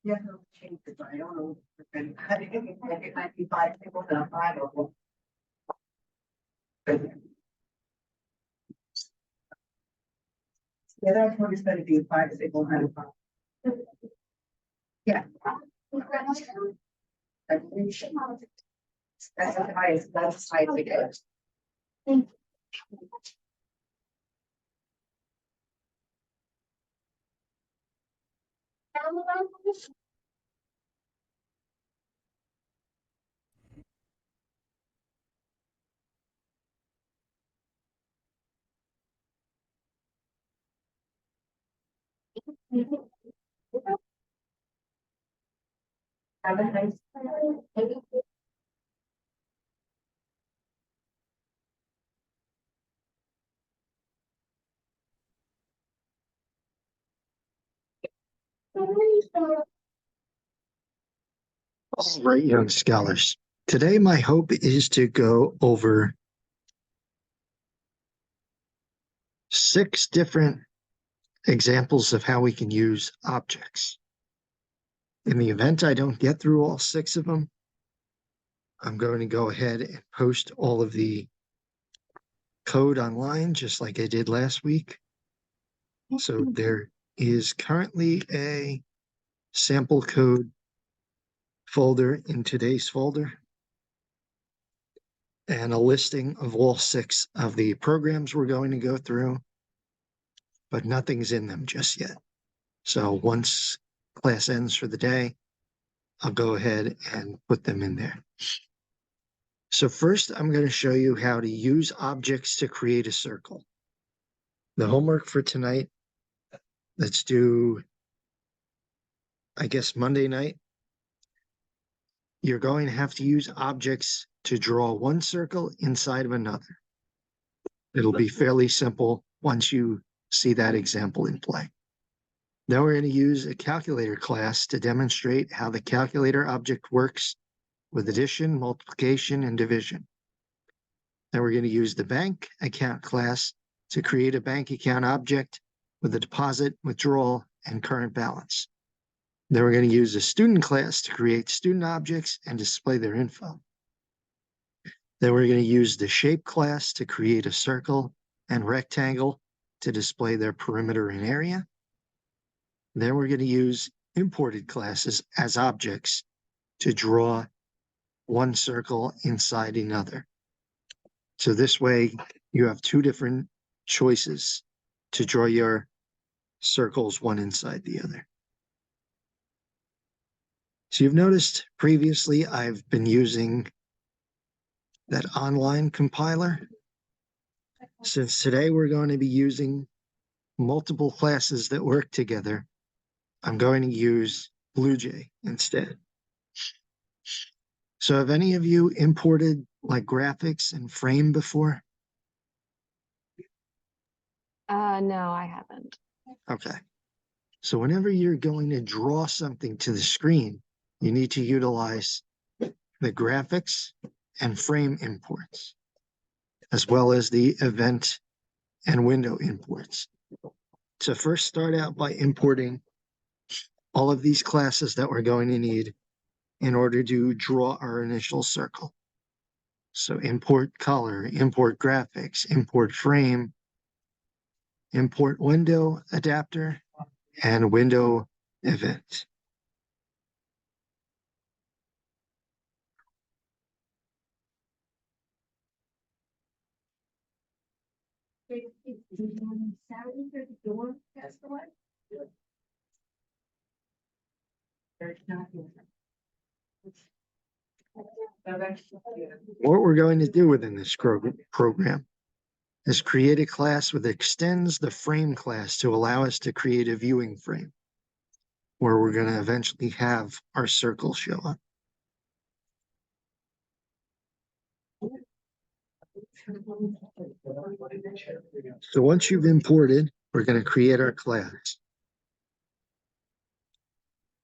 Yeah, no, change it, I don't know. I think it might be 5 people that are 5 of them. Yeah, that's what it's gonna be, 5 people, 105. Yeah. That's the highest, that's the highest we get. Have a nice. All right, young scholars. Today, my hope is to go over 6 different examples of how we can use objects. In the event I don't get through all 6 of them, I'm going to go ahead and post all of the code online, just like I did last week. So there is currently a sample code folder in today's folder and a listing of all 6 of the programs we're going to go through, but nothing's in them just yet. So once class ends for the day, I'll go ahead and put them in there. So first, I'm going to show you how to use objects to create a circle. The homework for tonight, let's do, I guess, Monday night. You're going to have to use objects to draw one circle inside of another. It'll be fairly simple once you see that example in play. Then we're going to use a calculator class to demonstrate how the calculator object works with addition, multiplication, and division. Then we're going to use the bank account class to create a bank account object with a deposit, withdrawal, and current balance. Then we're going to use a student class to create student objects and display their info. Then we're going to use the shape class to create a circle and rectangle to display their perimeter and area. Then we're going to use imported classes as objects to draw one circle inside another. So this way you have 2 different choices to draw your circles one inside the other. So you've noticed previously I've been using that online compiler. Since today we're going to be using multiple classes that work together, I'm going to use BlueJ instead. So have any of you imported like graphics and Frame before? No, I haven't. Okay. So whenever you're going to draw something to the screen, you need to utilize the graphics and frame imports, as well as the event and window imports. So first start out by importing all of these classes that we're going to need in order to draw our initial circle. So import color, import graphics, import frame, import window adapter, and window event. What we're going to do within this program is create a class that extends the frame class to allow us to create a viewing frame where we're going to eventually have our circle show up. So once you've imported, we're going to create our class.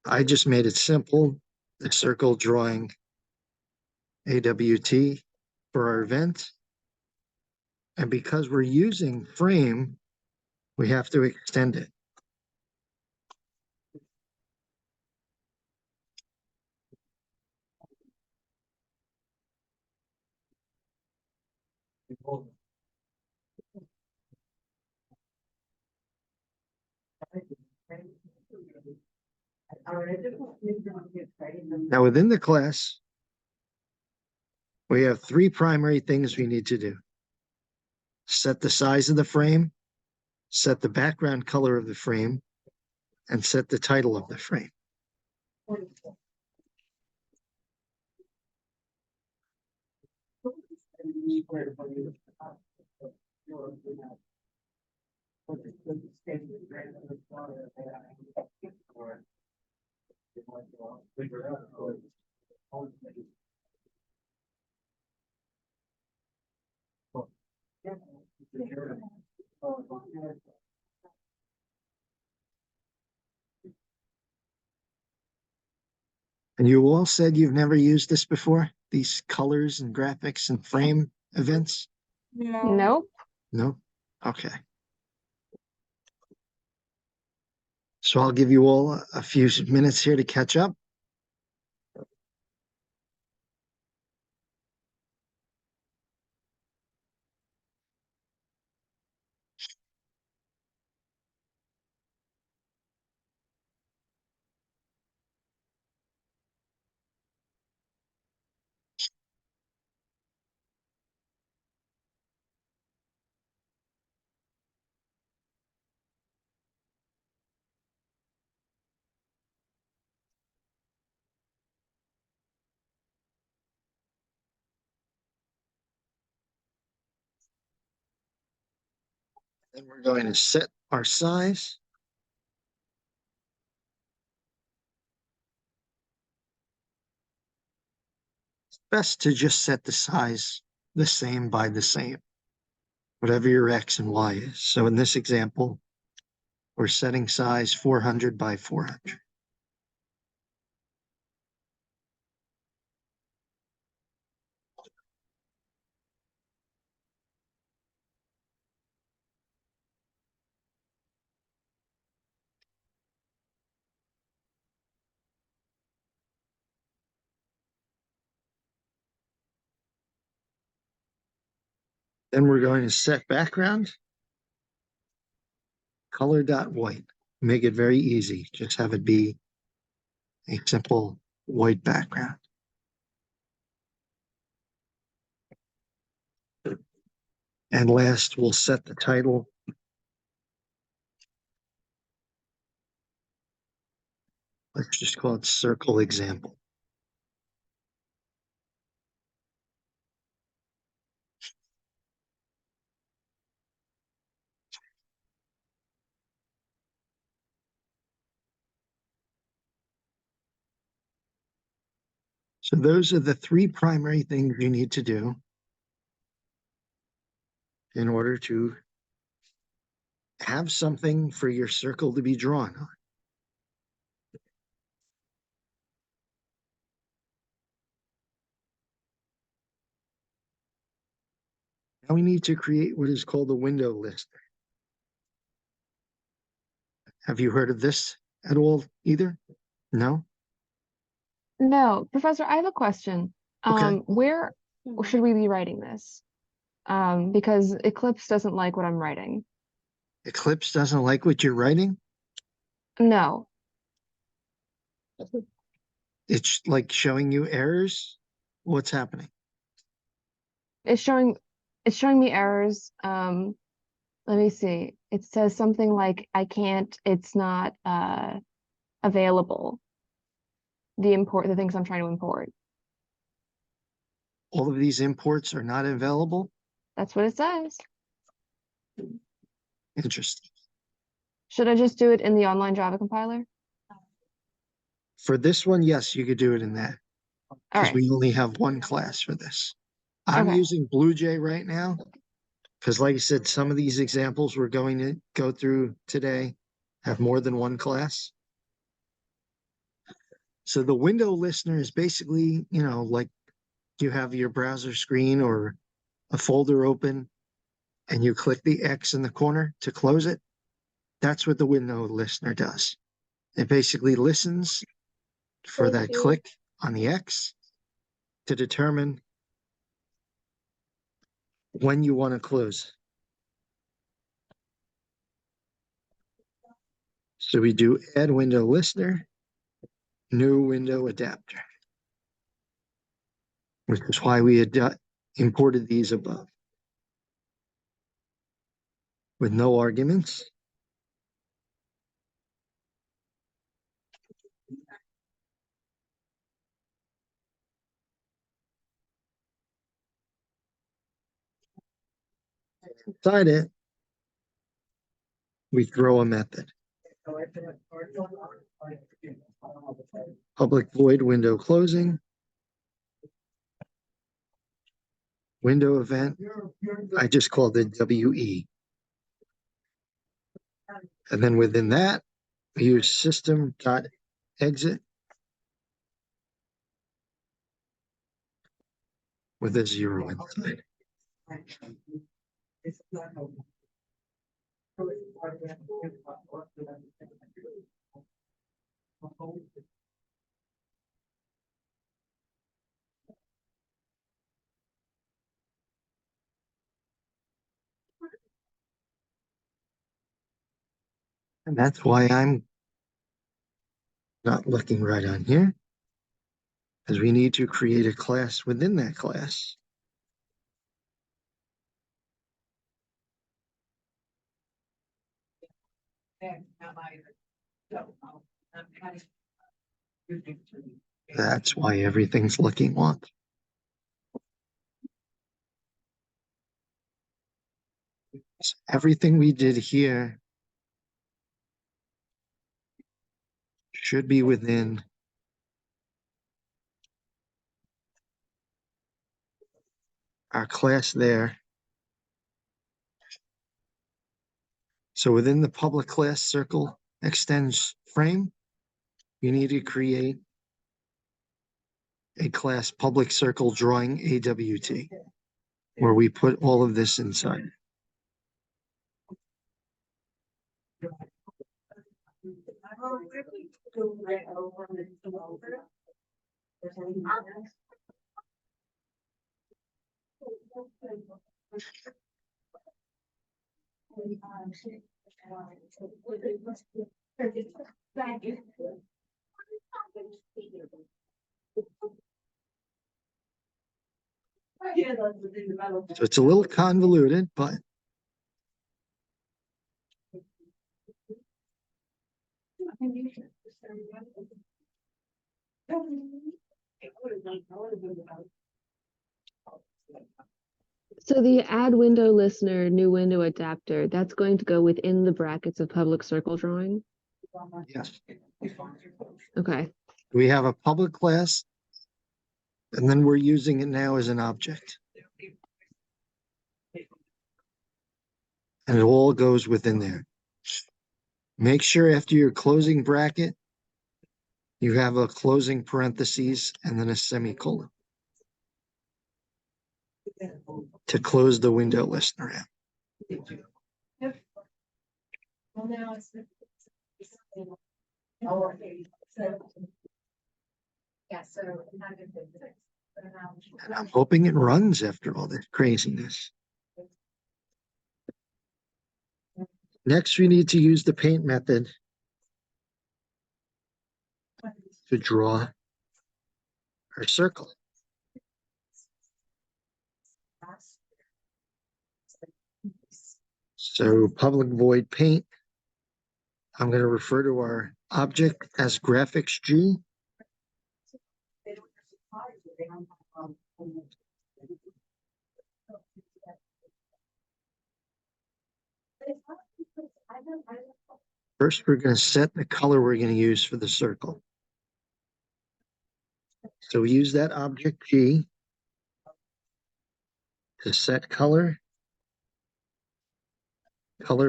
I just made it simple, the circle drawing AWT for our event. And because we're using frame, we have to extend it. Now, within the class, we have three primary things we need to do. Set the size of the frame, set the background color of the frame, and set the title of the frame. And you all said you've never used this before? These colors and graphics and frame events? Nope. No? Okay. So I'll give you all a few minutes here to catch up. Then we're going to set our size. It's best to just set the size the same by the same, whatever your X and Y is. So in this example, we're setting size 400 by 400. Then we're going to set background, color.white. Make it very easy. Just have it be a simple white background. And last, we'll set the title. Let's just call it circle example. So those are the three primary things you need to do in order to have something for your circle to be drawn on. Now we need to create what is called a window lister. Have you heard of this at all either? No? No, Professor, I have a question. Okay. Where should we be writing this? Because Eclipse doesn't like what I'm writing. Eclipse doesn't like what you're writing? No, It's like showing you errors? What's happening? it's showing me errors. Let me see. It says something like it's not available. The things I'm trying to import. All of these imports are not available? That's what it says. Interesting. Should I just do it in the online Java compiler? For this one, yes, you could do it in that All because right. we only have one class for this. I'm Okay. using BlueJ right now because, like I said, some of these examples we're going to go through today have more than one class. So the window listener is basically, like you have your browser screen or a folder open and you click the X in the corner to close it. That's what the window listener does. It basically listens for that click on the X to determine when you want to close. So we do add window listener, new window adapter, which is why we imported these above. With no arguments. Inside it, we throw a method. Public void window closing. Window event, I just called it WE. And then within that, we use system.exit with a 0 inside. And that's why I'm not looking right on here, because we need to create a class within that class. That's why everything's looking wonky. So everything we did here should be within our class there. So within the public class circle extends frame, you need to create a class public circle drawing AWT, where we put all of this inside. So it's a little convoluted, but So the add window listener, new window adapter, that's going to go within the brackets of public circle drawing? yes, Okay. we have a public class, and then we're using it now as an object. And it all goes within there. Make sure after your closing bracket, you have a closing parentheses and then a semicolon to close the window listener out. Well, now it's. Yeah, so. And I'm hoping it runs after all this craziness. Next, we need to use the paint method to draw our circle. So public void paint, I'm going to refer to our object as graphics G. First, we're going to set the color we're going to use for the circle. So we use that object G to set color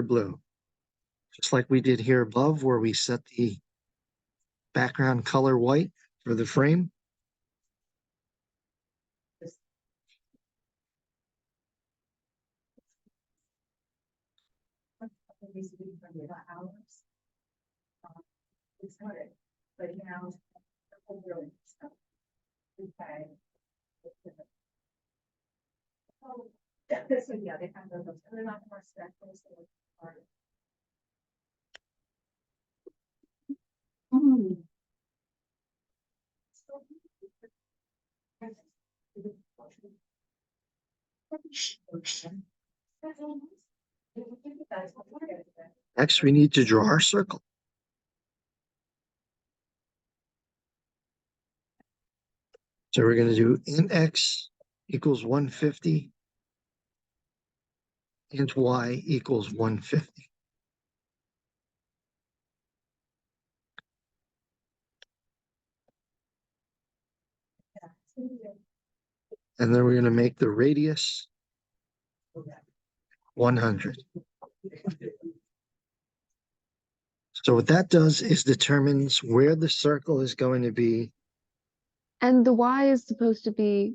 blue. Just like we did here above where we set the background color white for the frame. But now. Okay. So, yeah, they have those, and they're not more special, so it's hard. Next, we need to draw our circle. So we're going to do int x equals 150, int y equals 150. And then we're going to make the radius 100. So what that does is determines where the circle is going to be. And the y is supposed to be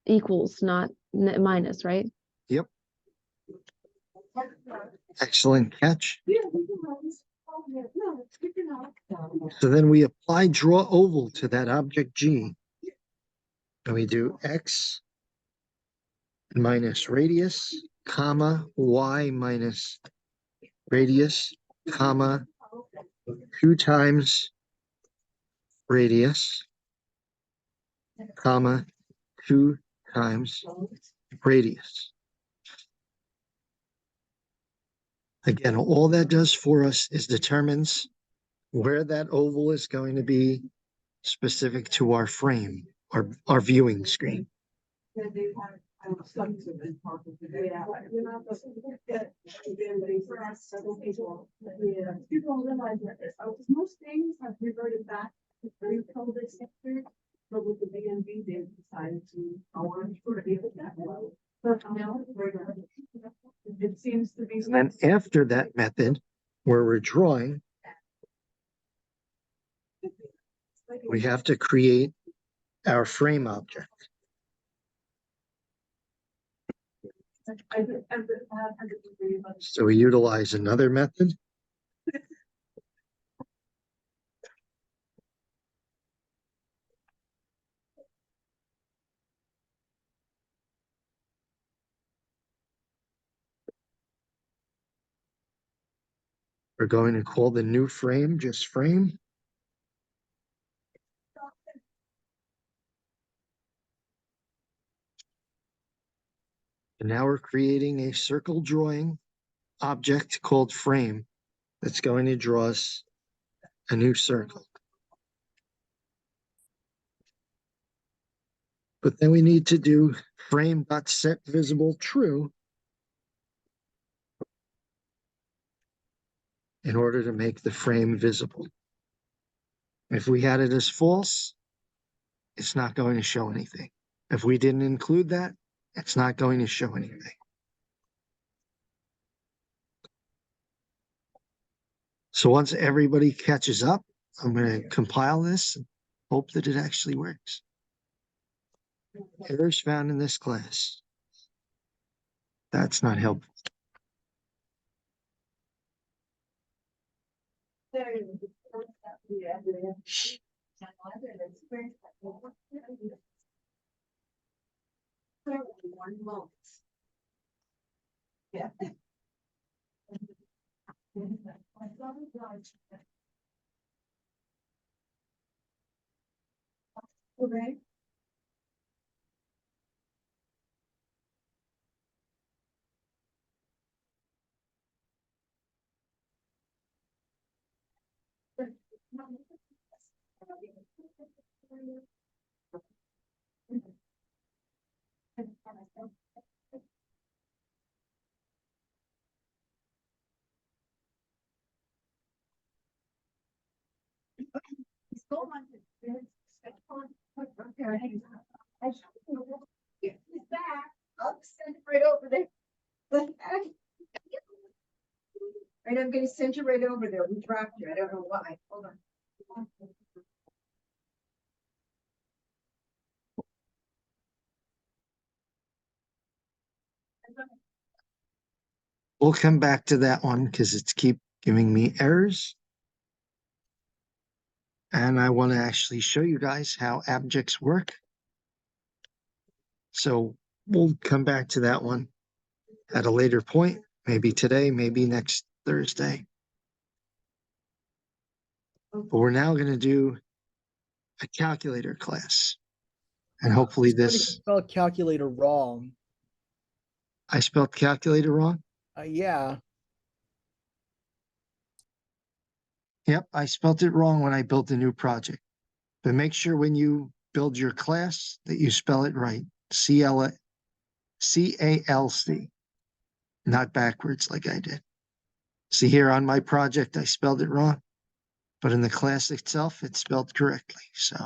equals, not minus, right? Yep. Excellent catch. So then we apply draw oval to that object G. And we do x minus radius, comma, y minus radius, comma, 2 times radius, comma, 2 times radius. Again, all that does for us is determines where that oval is going to be specific to our frame, our viewing screen. People realize that most things have reverted back to pre-COVID sector, but with the BNB, they decided to go on to leave it that way. But now, it seems to be. And then after that method, where we're drawing, we have to create our frame object. So we utilize another method. We're going to call the new frame just frame. And now we're creating a circle drawing object called frame that's going to draw us a new circle. But then we need to do frame.setVisible true in order to make the frame visible. If we had it as false, it's not going to show anything. If we didn't include that, it's not going to show anything. So once everybody catches up, I'm going to compile this and hope that it actually works. Errors found in this class. That's not helpful. Yeah. Okay. He's back. I'll send it right over there. Right, I'm gonna send you right over there. We dropped you. I don't know why. Hold on. We'll come back to that one because it's keep giving me errors. And I want to actually show you guys how objects work. So we'll come back to that one at a later point, maybe today, maybe next Thursday. But we're now going to do a calculator class. And hopefully this, Spelled calculator wrong. I spelled calculator wrong. Yeah. Yep, I spelled it wrong when I built the new project. But make sure when you build your class that you spell it right. CALC, not backwards like I did. See here on my project, I spelled it wrong, but in the class itself, it's spelled correctly. So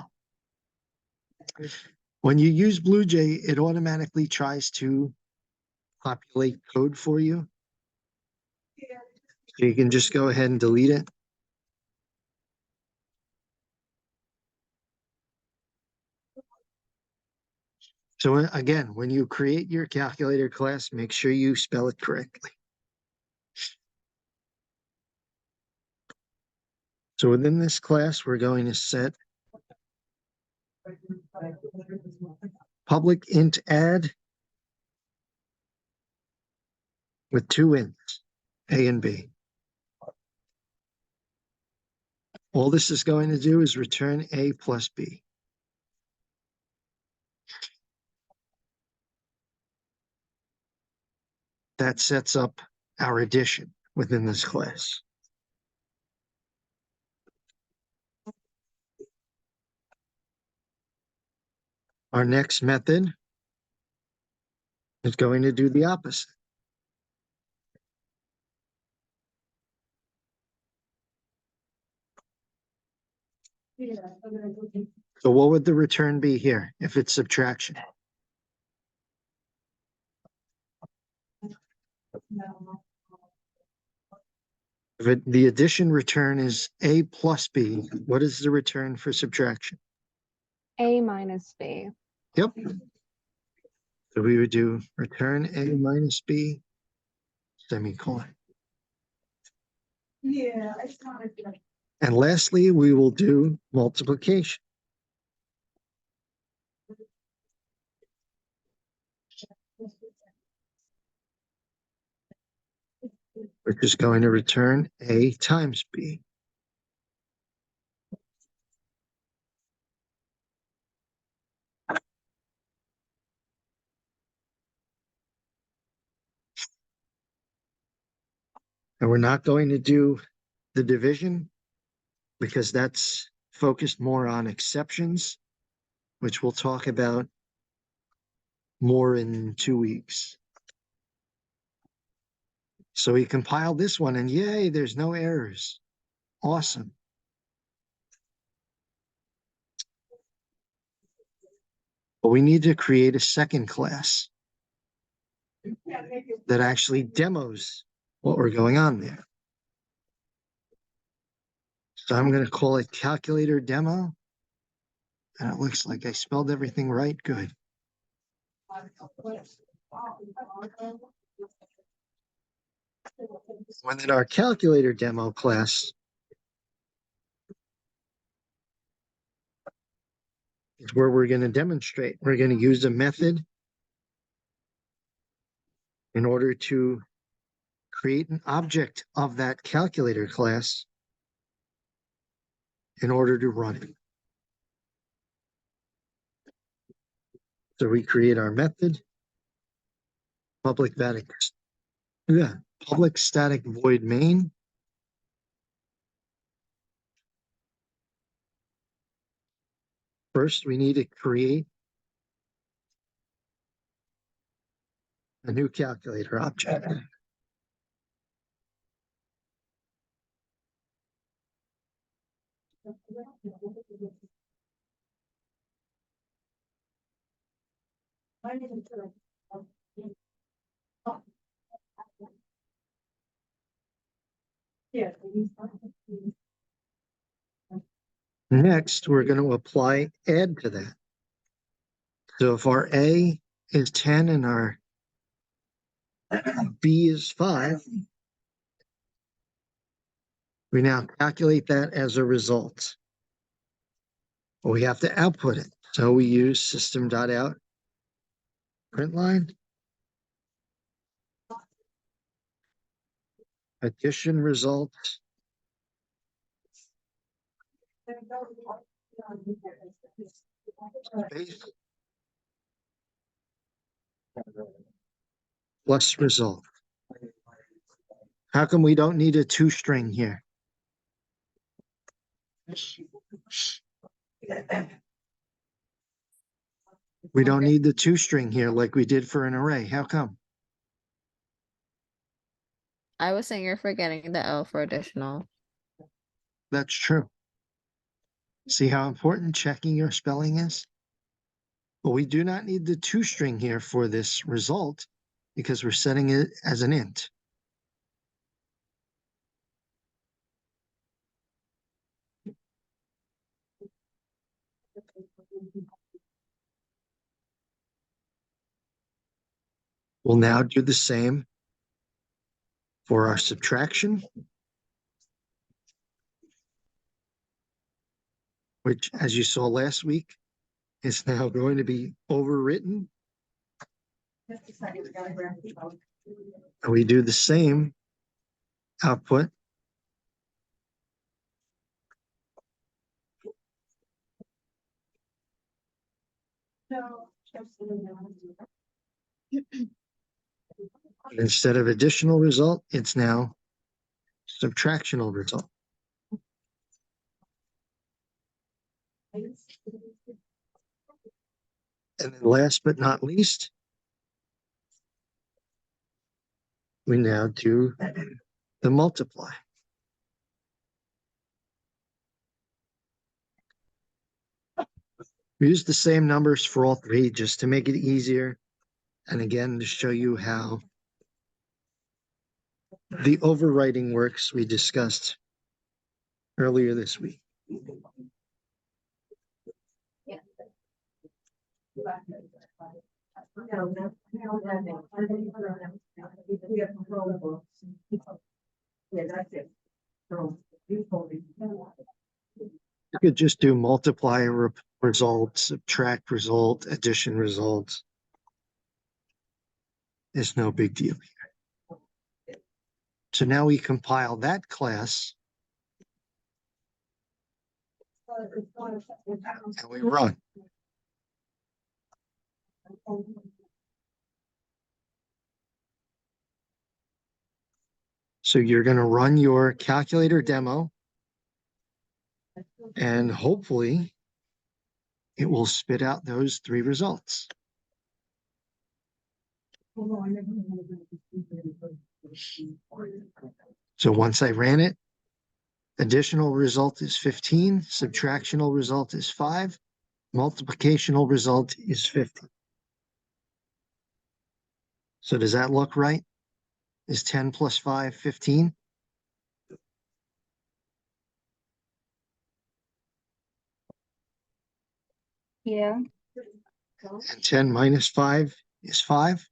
when you use BlueJ, it automatically tries to populate code for you. So you can just go ahead and delete it. So again, when you create your calculator class, make sure you spell it correctly. So within this class, we're going to set public int add with two ints, A and B. All this is going to do is return A plus B. That sets up our addition within this class. Our next method is going to do the opposite. So what would the return be here if it's subtraction? If the addition return is A plus B, what is the return for subtraction? A minus B. Yep. So we would do return A minus B, semicolon. Yeah, it's not a good. And lastly, we will do multiplication. Which is going to return A times B. And we're not going to do the division because that's focused more on exceptions, which we'll talk about more in 2 weeks. So we compiled this one and yay, there's no errors. Awesome. But we need to create a second class that actually demos what we're going on there. So I'm going to call it calculator demo. And it looks like I spelled everything right. Good. When in our calculator demo class is where we're going to demonstrate. We're going to use a method in order to create an object of that calculator class in order to run it. So we create our method, public static void main. First, we need to create a new calculator object. Next, we're going to apply add to that. So if our A is 10 and our B is 5, we now calculate that as a result. But we have to output it. So we use system.out Print line. Addition results. Space. Plus result. How come we don't need a two string here? We don't need the two string here like we did for an array. How come? I was saying you're forgetting the L for additional. That's true. See how important checking your spelling is? But we do not need the two string here for this result because we're setting it as an int. We'll now do the same for our subtraction, which, as you saw last week, is now going to be overwritten. And we do the same output. Instead of additional result, it's now subtractional result. And then last but not least, we now do the multiply. We use the same numbers for all three just to make it easier. And again, to show you how the overwriting works we discussed earlier this week. You could just do multiply result, subtract result, addition results. It's no big deal here. So now we compile that class and we run. So you're going to run your calculator demo and hopefully it will spit out those three results. So once I ran it, additional result is 15, subtractional result is 5, multiplicational result is 50. So does that look right? Is 10 plus 5, 15? Yeah. And 10 minus 5 is 5.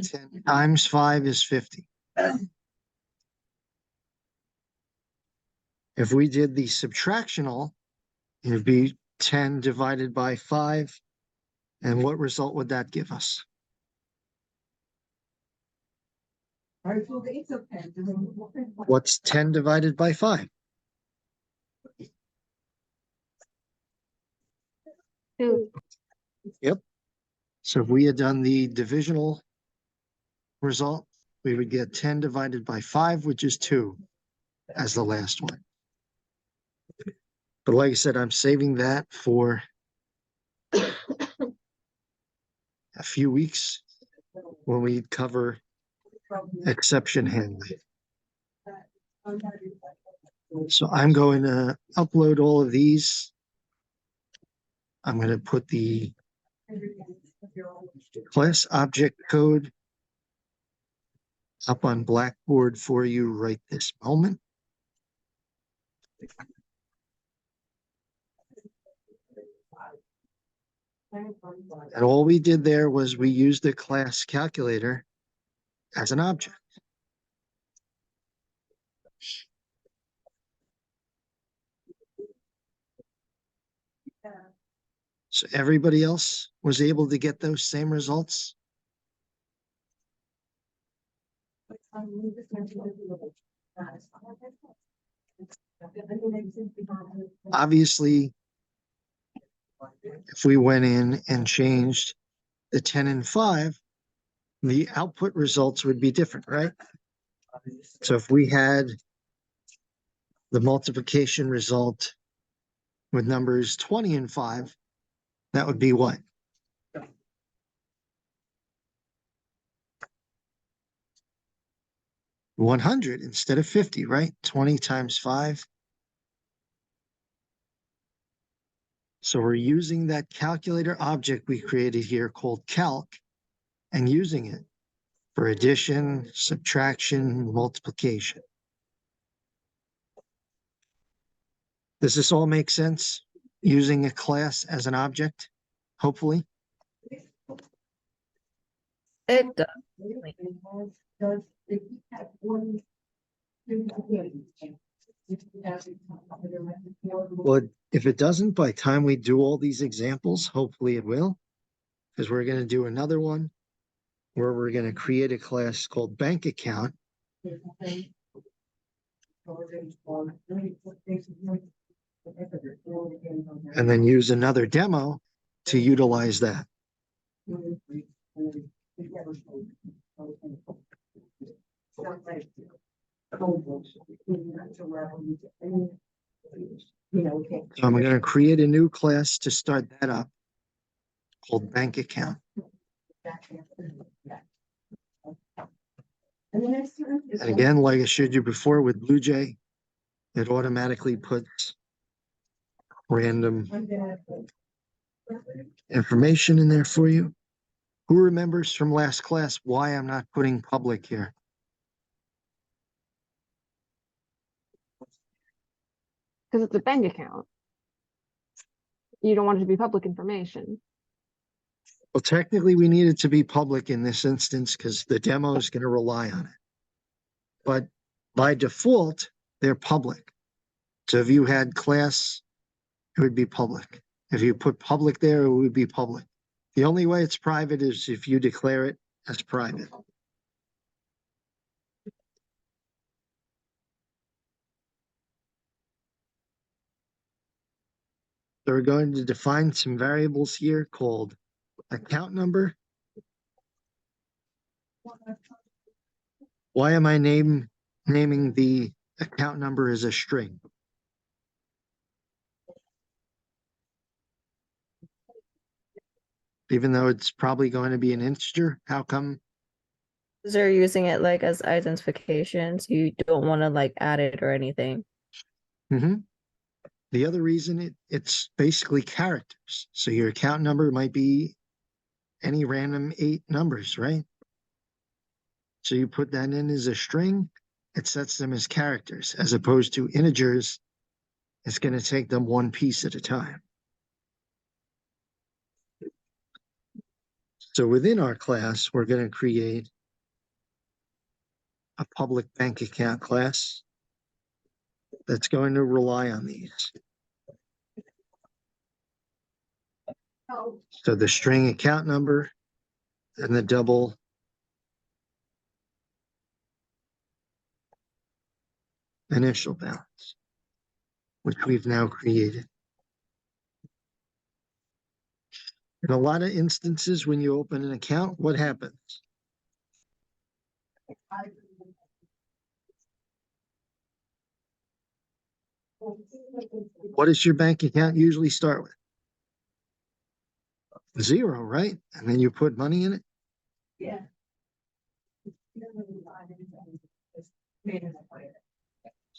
10 times 5 is 50. If we did the subtractional, it would be 10 divided by 5. And what result would that give us? What's 10 divided by 5? 2. Yep. So if we had done the divisional result, we would get 10 divided by 5, which is 2 as the last one. But like I said, I'm saving that for a few weeks when we cover exception handling. So I'm going to upload all of these. I'm going to put the class object code up on Blackboard for you right this moment. And all we did there was we used the class calculator as an object. So everybody else was able to get those same results? Obviously, if we went in and changed the 10 and 5, the output results would be different, right? So if we had the multiplication result with numbers 20 and 5, that would be what? $100 instead of 50, right? 20 times 5. So we're using that calculator object we created here called calc and using it for addition, subtraction, multiplication. Does this all make sense? Using a class as an object, hopefully? It does. Well, if it doesn't, by the time we do all these examples, hopefully it will, because we're going to do another one where we're going to create a class called bank account. And then use another demo to utilize that. So I'm going to create a new class to start that up called bank account. And again, like I showed you before with BlueJ, it automatically puts random information in there for you. Who remembers from last class why I'm not putting public here? Because it's a bank account. You don't want it to be public information. Well, technically, we need it to be public in this instance because the demo is going to rely on it. But by default, they're public. So if you had class, it would be public. If you put public there, it would be public. The only way it's private is if you declare it as private. So we're going to define some variables here called account number. Why am I naming the account number as a string? Even though it's probably going to be an integer, how come? They're using it like as identification, so you don't want to like add it or anything. The other reason it's basically characters. So your account number might be any random 8 numbers, right? So you put that in as a string, it sets them as characters, as opposed to integers. It's going to take them one piece at a time. So within our class, we're going to create a public bank account class that's going to rely on these. So the string account number and the double initial balance, which we've now created. In a lot of instances, when you open an account, what happens? What does your bank account usually start with? 0, right? And then you put money in it? Yeah.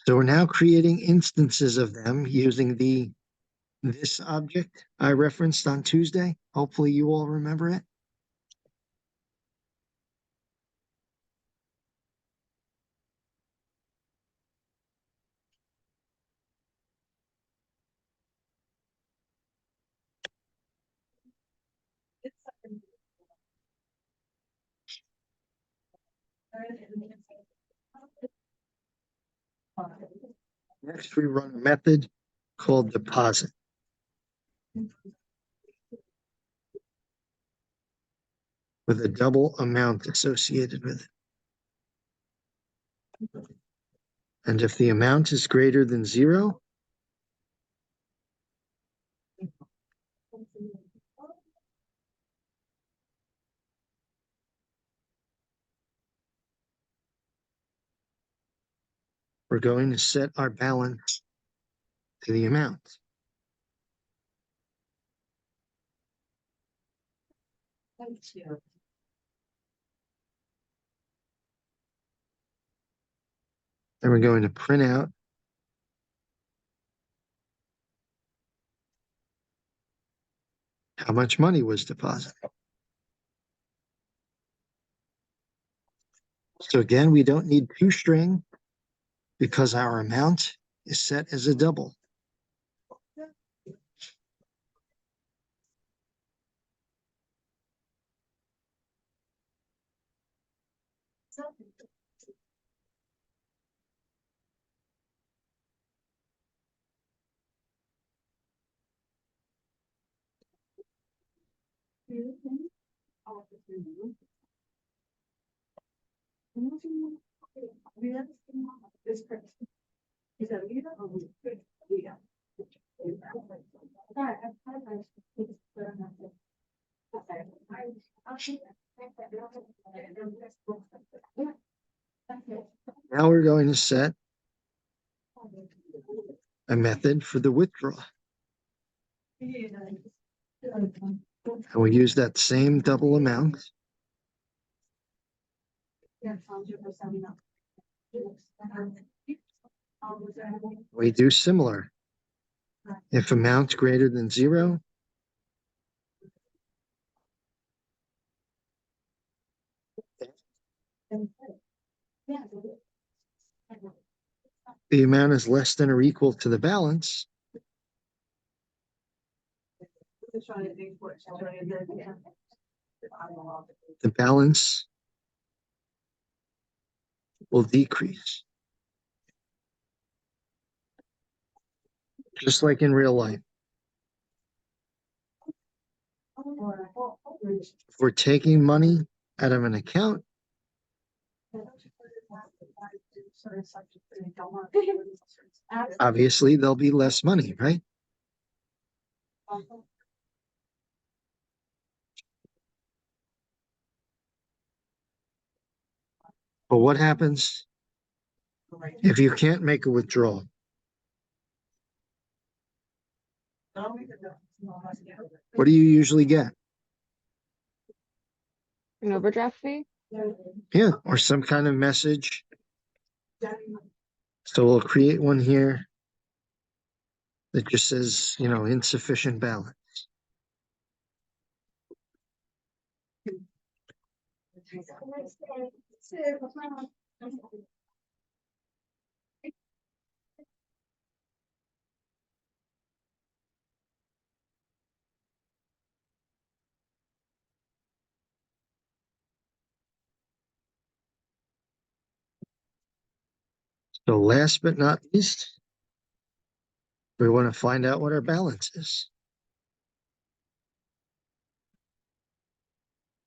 So we're now creating instances of them using this object I referenced on Tuesday. Hopefully you all remember it. Next, we run a method called deposit. with a double amount associated with it. And if the amount is greater than 0, we're going to set our balance to the amount. Thank you. Then we're going to print out how much money was deposited. So again, we don't need toString because our amount is set as a double. Now we're going to set a method for the withdraw. And we use that same double amount. We do similar. If amount greater than 0, the amount is less than or equal to the balance, the balance will decrease. Just like in real life. If we're taking money out of an account, obviously there'll be less money, right? But what happens if you can't make a withdrawal? What do you usually get? An overdraft fee? Yeah, or some kind of message. So we'll create one here that just says, insufficient balance. So last but not least, we want to find out what our balance is.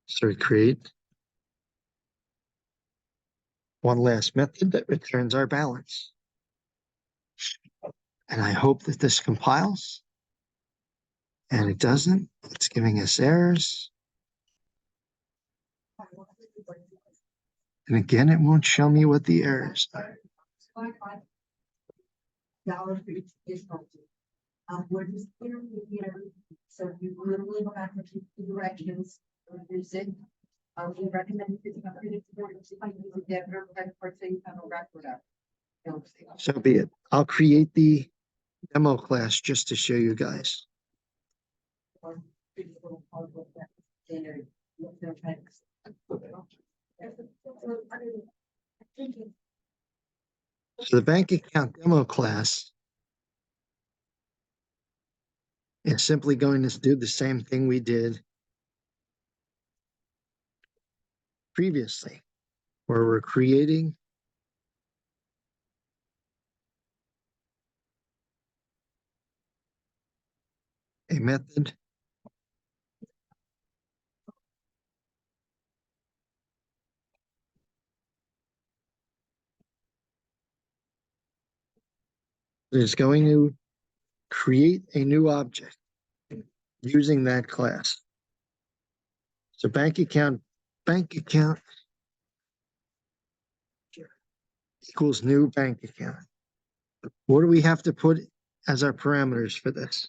So we create one last method that returns our balance. And I hope that this compiles. And it doesn't. It's giving us errors. And again, it won't show me what the errors are. We're just here, so you literally go back to the directions, reduce it. We recommend picking up credit to the debit or credit card, so you have a record of. So be it. I'll create the demo class just to show you guys. So the bank account demo class is simply going to do the same thing we did previously, where we're creating a method is going to create a new object using that class. So bank account equals new bank account. What do we have to put as our parameters for this?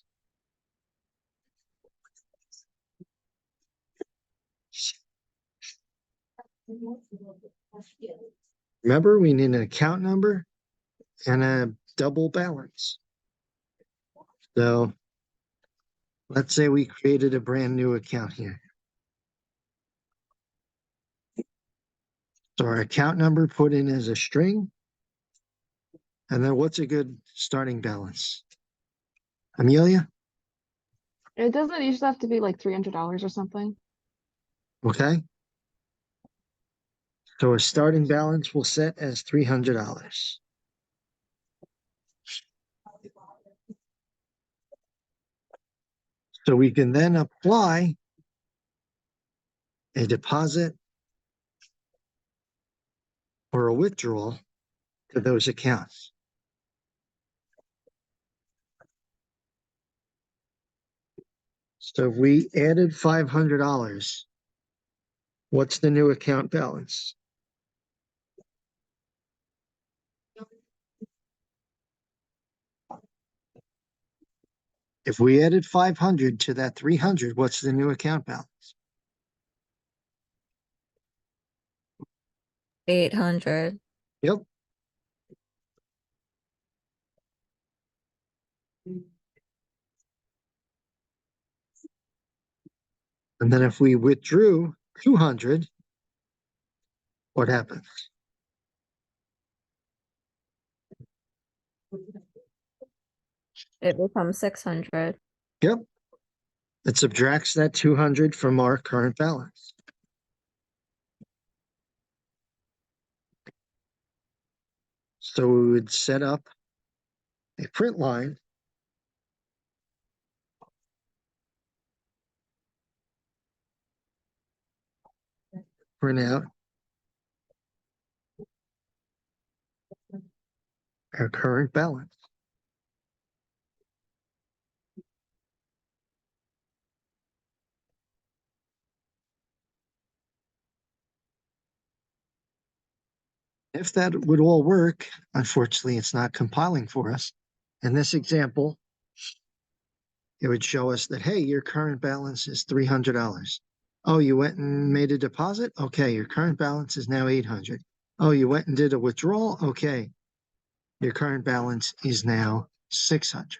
Remember, we need an account number and a double balance. So let's say we created a brand new account here. So our account number put in as a string. And then what's a good starting balance? Amelia? It doesn't usually have to be like $300 or something. Okay. So a starting balance will set as $300. So we can then apply a deposit or a withdrawal to those accounts. So if we added $500, what's the new account balance? If we added 500 to that 300, what's the new account balance? 800. Yep. And then if we withdrew 200, what happens? It becomes 600. Yep. It subtracts that 200 from our current balance. So we would set up a print line print out our current balance. If that would all work, unfortunately, it's not compiling for us. In this example, it would show us that, hey, your current balance is $300. Oh, you went and made a deposit? Okay, your current balance is now 800. Oh, you went and did a withdrawal? Okay, your current balance is now 600.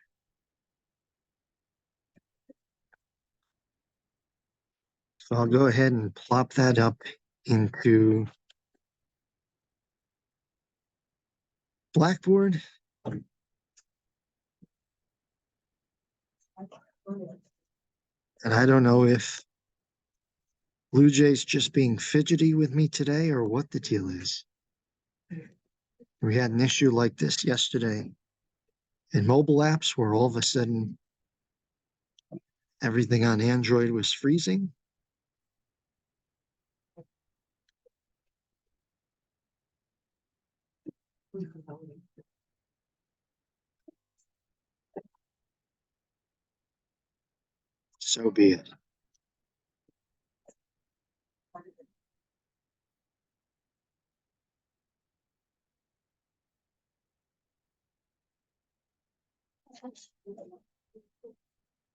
So I'll go ahead and plop that up into Blackboard. And I don't know if Blue Jay's just being fidgety with me today or what the deal is. We had an issue like this yesterday in mobile apps where all of a sudden everything on Android was freezing. So be it.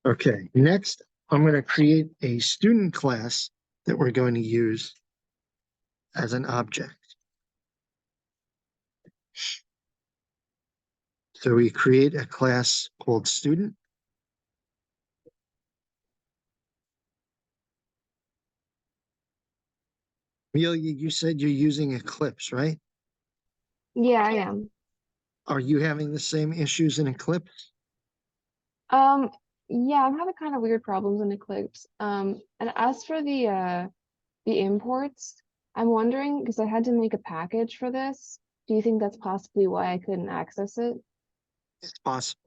Okay, next I'm going to create a student class that we're going to use as an object. So we create a class called student. Amelia, you said you're using Eclipse, right? Yeah, I am. Are you having the same issues in Eclipse? Um, yeah, I'm having kind of weird problems in Eclipse. And as for the imports, I'm wondering because I had to make a package for this. Do you think that's possibly why I couldn't access it? It's possible.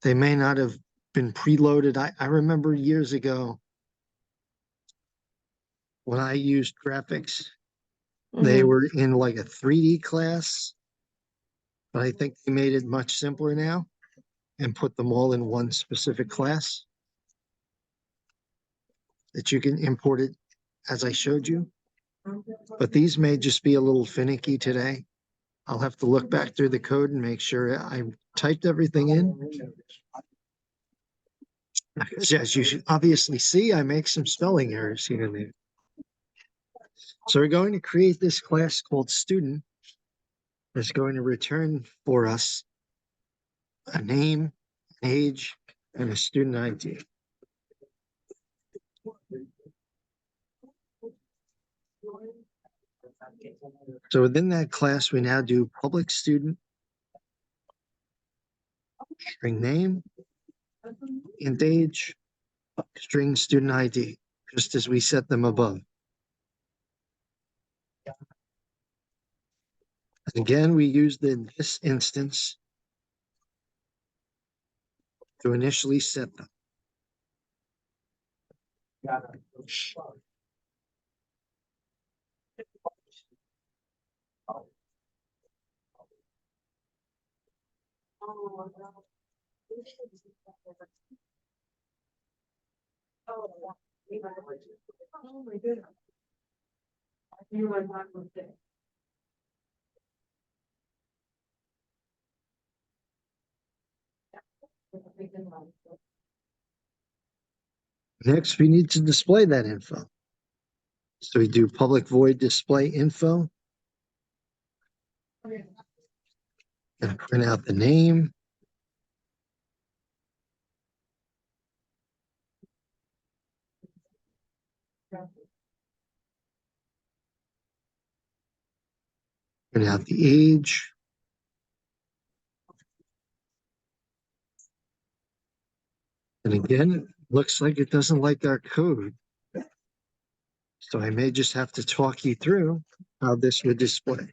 They may not have been preloaded. I remember years ago when I used graphics, they Mhm. were in like a 3D class. But I think they made it much simpler now and put them all in one specific class that you can import it as I showed you. But these may just be a little finicky today. I'll have to look back through the code and make sure I typed everything in. As you should obviously see, I make some spelling errors here and there. So we're going to create this class called student. That's going to return for us a name, an age, and a student ID. So within that class, we now do public student, string name, int age, string student ID, just as we set them above. And again, we used this instance to initially set them. Oh my goodness. You were not with it. Next, we need to display that info. So we do public void display info and print out the name. Print out the age. And again, it looks like it doesn't like our code. So I may just have to talk you through how this would display.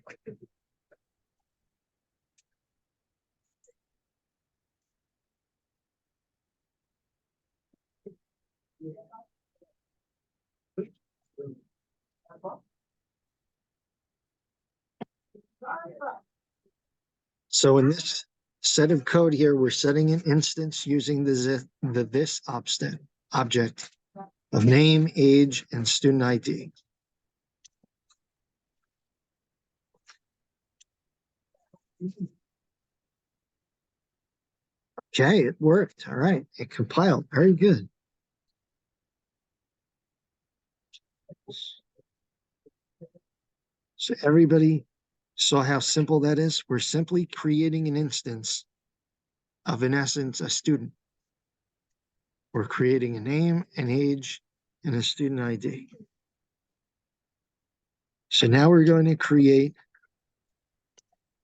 So in this set of code here, we're setting an instance using the this object of name, age, and student ID. Okay, it worked. All right, it compiled. Very good. So everybody saw how simple that is? We're simply creating an instance of, in essence, a student. We're creating a name, an age, and a student ID. So now we're going to create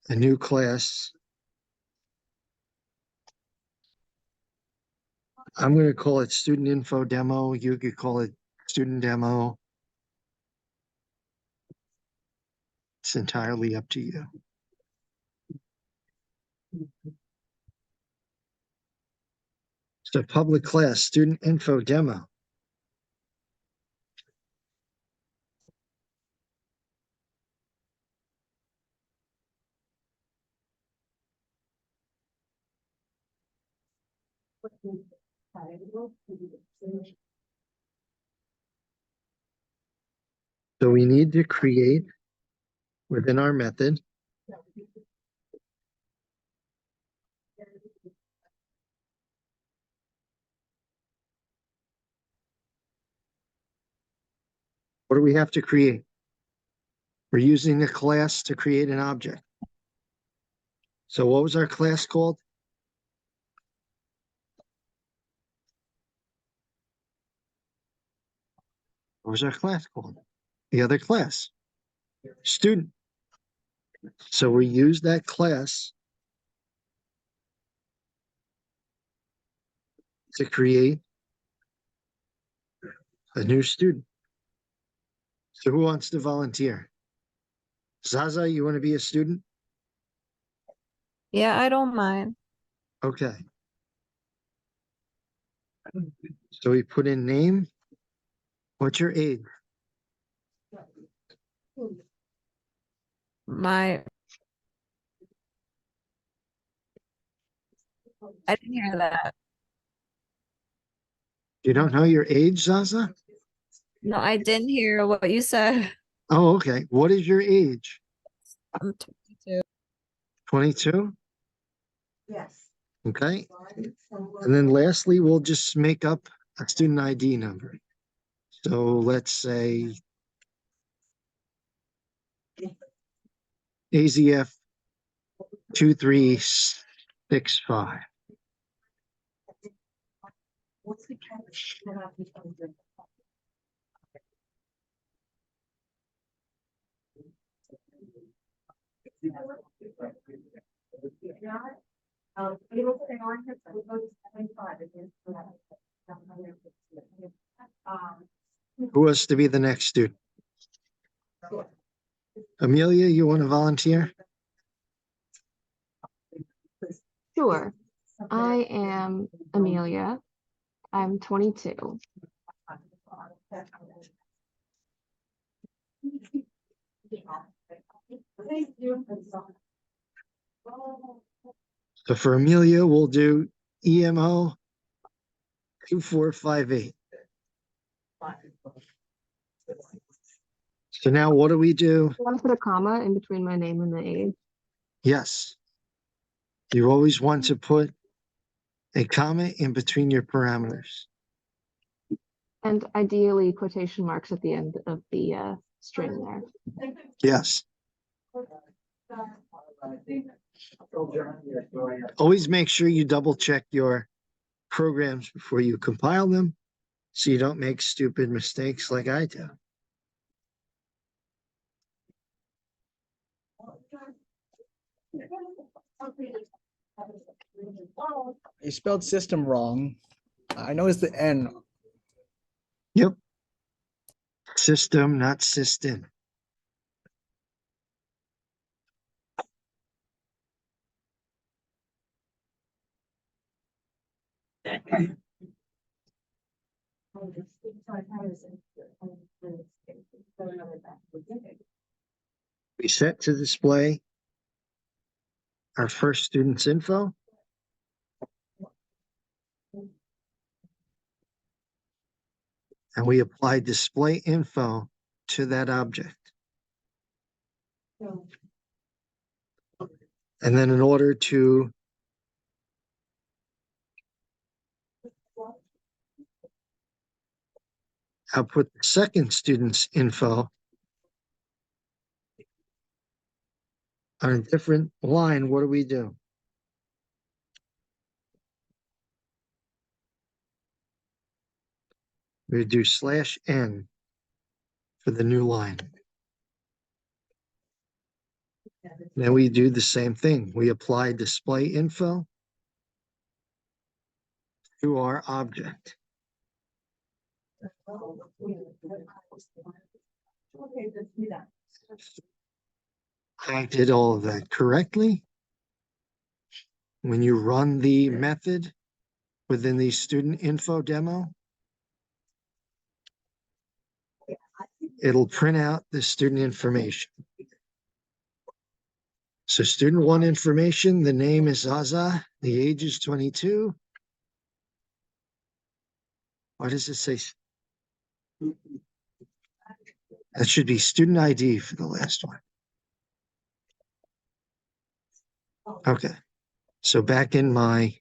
a new class. I'm going to call it student info demo. You could call it student demo. It's entirely up to you. So public class, student info demo. So we need to create within our method what do we have to create? We're using a class to create an object. So what was our class called? What was our class called? The other class, student. So we use that class to create a new student. So who wants to volunteer? Zaza, you want to be a student? Yeah, I don't mind. Okay. So we put in name. What's your age? My I didn't hear that. You don't know your age, Zaza? No, I didn't hear what you said. Oh, okay. What is your age? I'm 22. 22? Yes. Okay. And then lastly, we'll just make up a student ID number. So let's say AZF 2365. What's the catch? It'll stay on here, so we'll go to 75 again. Who wants to be the next student? Amelia, you want to volunteer? Sure. I am Amelia. I'm 22. So for Amelia, we'll do EMO 2458. So now what do we do? I want to put a comma in between my name and the age. Yes. You always want to put a comma in between your parameters. And ideally quotation marks at the end of the string there. Yes. Always make sure you double check your programs before you compile them so you don't make stupid mistakes like I do. You spelled system wrong. I noticed the N. Yep. System, not system. We set to display our first student's info. And we apply display info to that object. And then in order to output the second student's info on a different line, what do we do? We do /n for the new line. Then we do the same thing. We apply display info to our object. I did all of that correctly. When you run the method within the student info demo, it'll print out the student information. So student one information, the name is Zaza, the age is 22. Why does it say? That should be student ID for the last one. Okay, so back in my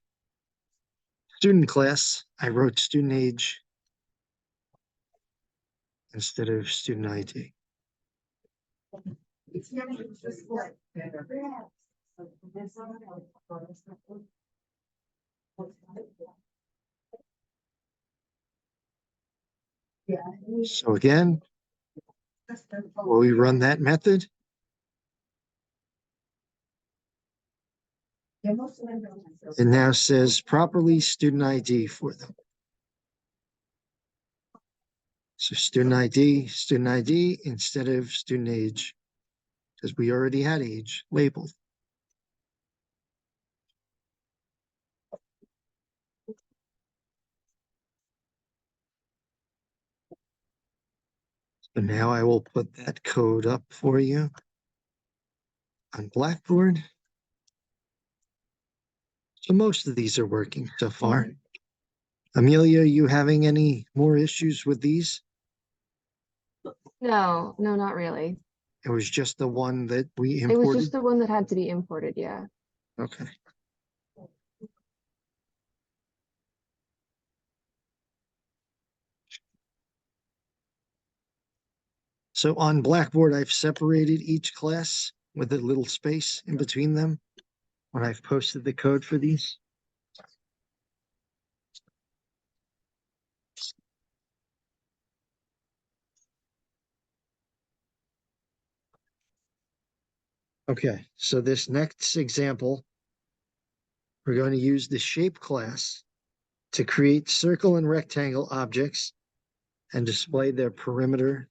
student class, I wrote student age instead of student ID. So again, will we run that method? It now says properly student ID for them. So student ID instead of student age, because we already had age labeled. So now I will put that code up for you on Blackboard. So most of these are working so far. Amelia, are you having any more issues with these? No, no, not really. It was just the one that we It was imported? just the one that had to be imported, yeah. Okay. So on Blackboard, I've separated each class with a little space in between them when I've posted the code for these. Okay, so this next example, we're going to use the shape class to create circle and rectangle objects and display their perimeter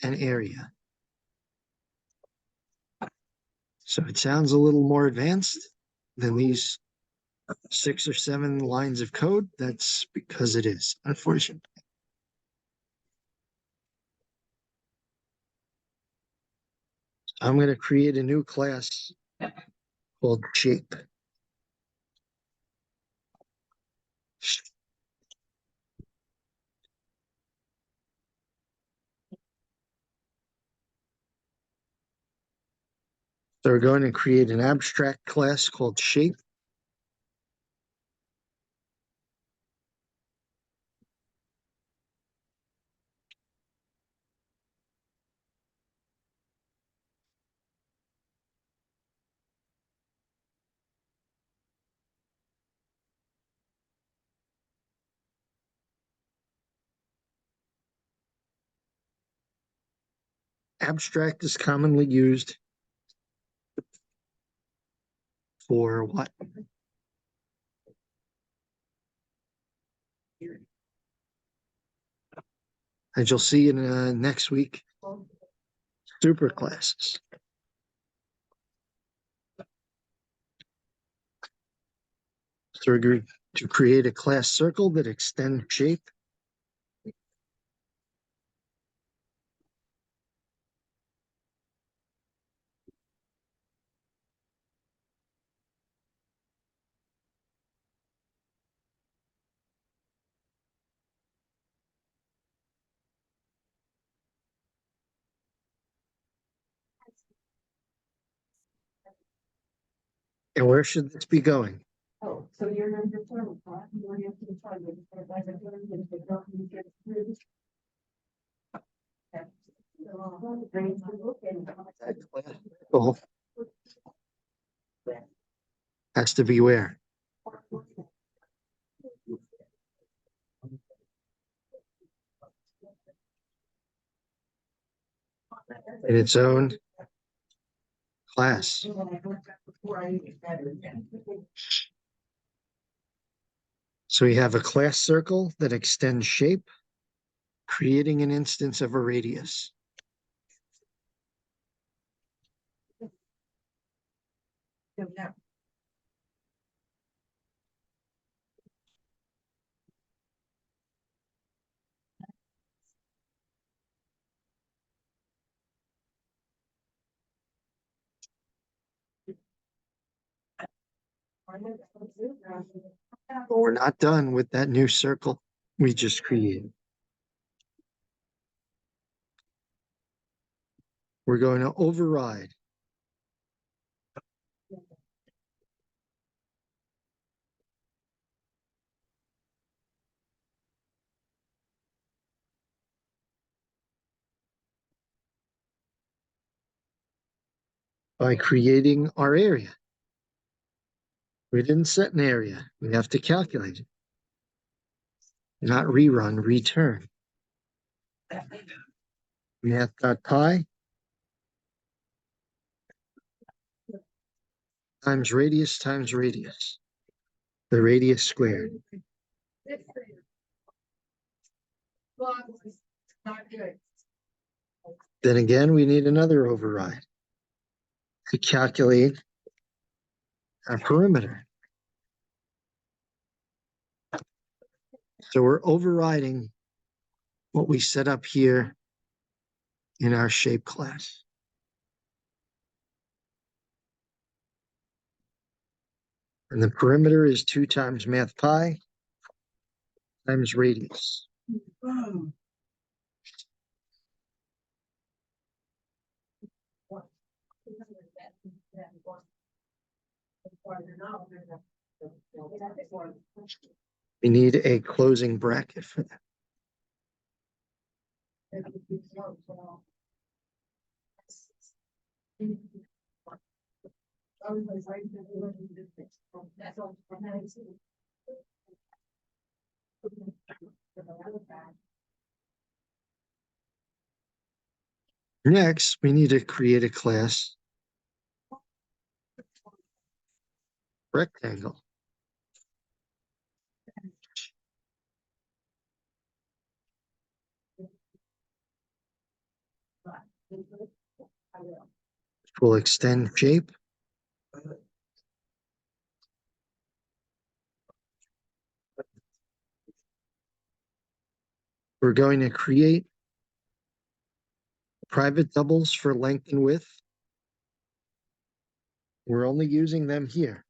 and area. So it sounds a little more advanced than these 6 or 7 lines of code. That's because it is, unfortunately. I'm going to create a new class called shape. So we're going to create an abstract class called shape. Abstract is commonly used for what? As you'll see in next week, super classes. So we're going to create a class circle that extends shape. And where should this be going? Oh, so you're number 12, huh? You want to answer the target, but like I'm doing this, but don't you get through this? Okay. So, bring the book in. That class circle has to be where? In its own class. So we have a class circle that extends shape, creating an instance of a radius. But we're not done with that new circle we just created. We're going to override by creating our area. We didn't set an area. We have to calculate it. Not rerun, return. Math.pi times radius times radius. The radius squared. Then again, we need another override to calculate our perimeter. So we're overriding what we set up here in our shape class. And the perimeter is 2 times math pi times radius. We need a closing bracket for that. Next, we need to create a class rectangle. We'll extend shape. We're going to create private doubles for length and width. We're only using them here.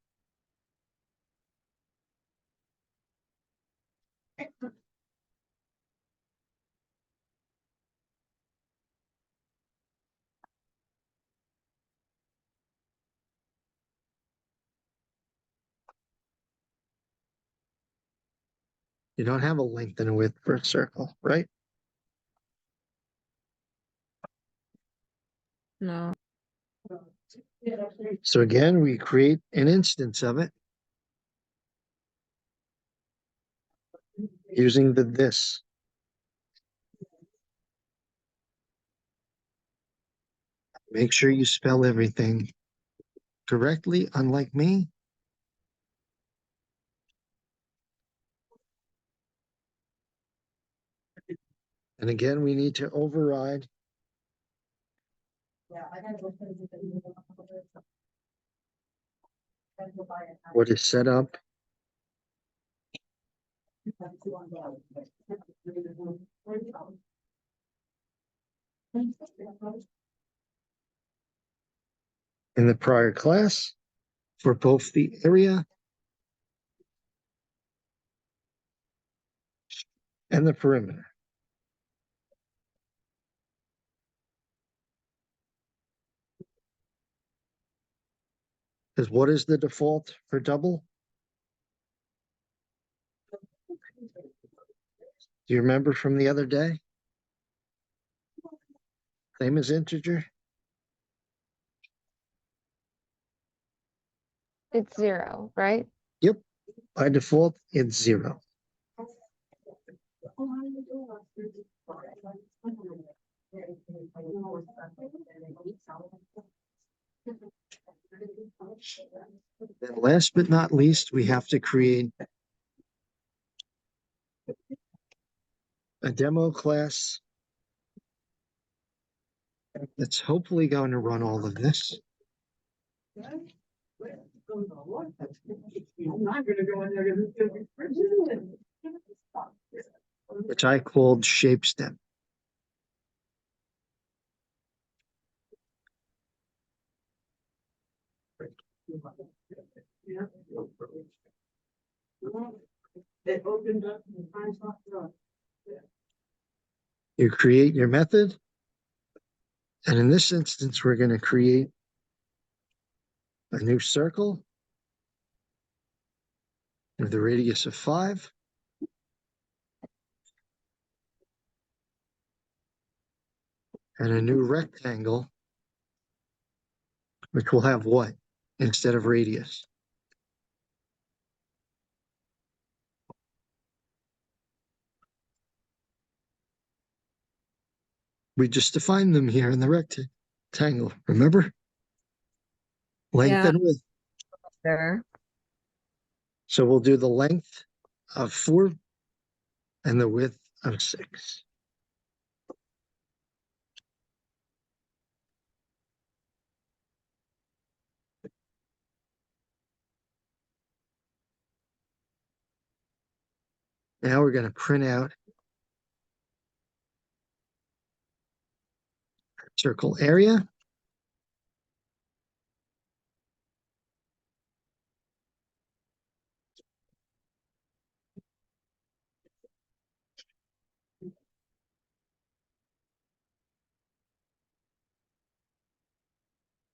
You don't have a length and a width for a circle, right? No. So again, we create an instance of it using the this. Make sure you spell everything correctly, unlike me. And again, we need to override what is set up in the prior class for both the area and the perimeter. Because what is the default for double? Do you remember from the other day? Same as integer? It's 0, right? Yep. By default, it's 0. Then last but not least, we have to create a demo class that's hopefully going to run all of this. I'm not gonna go in there because it's gonna be frigid. Which I called shape stem. Yeah. It opened up and I stopped up. You create your method. And in this instance, we're going to create a new circle with a radius of 5. And a new rectangle, which will have what instead of radius? We just defined them here in the rectangle, remember? Length Yeah. and width. There. So we'll do the length of 4 and the width of 6. Now we're going to print out circle area.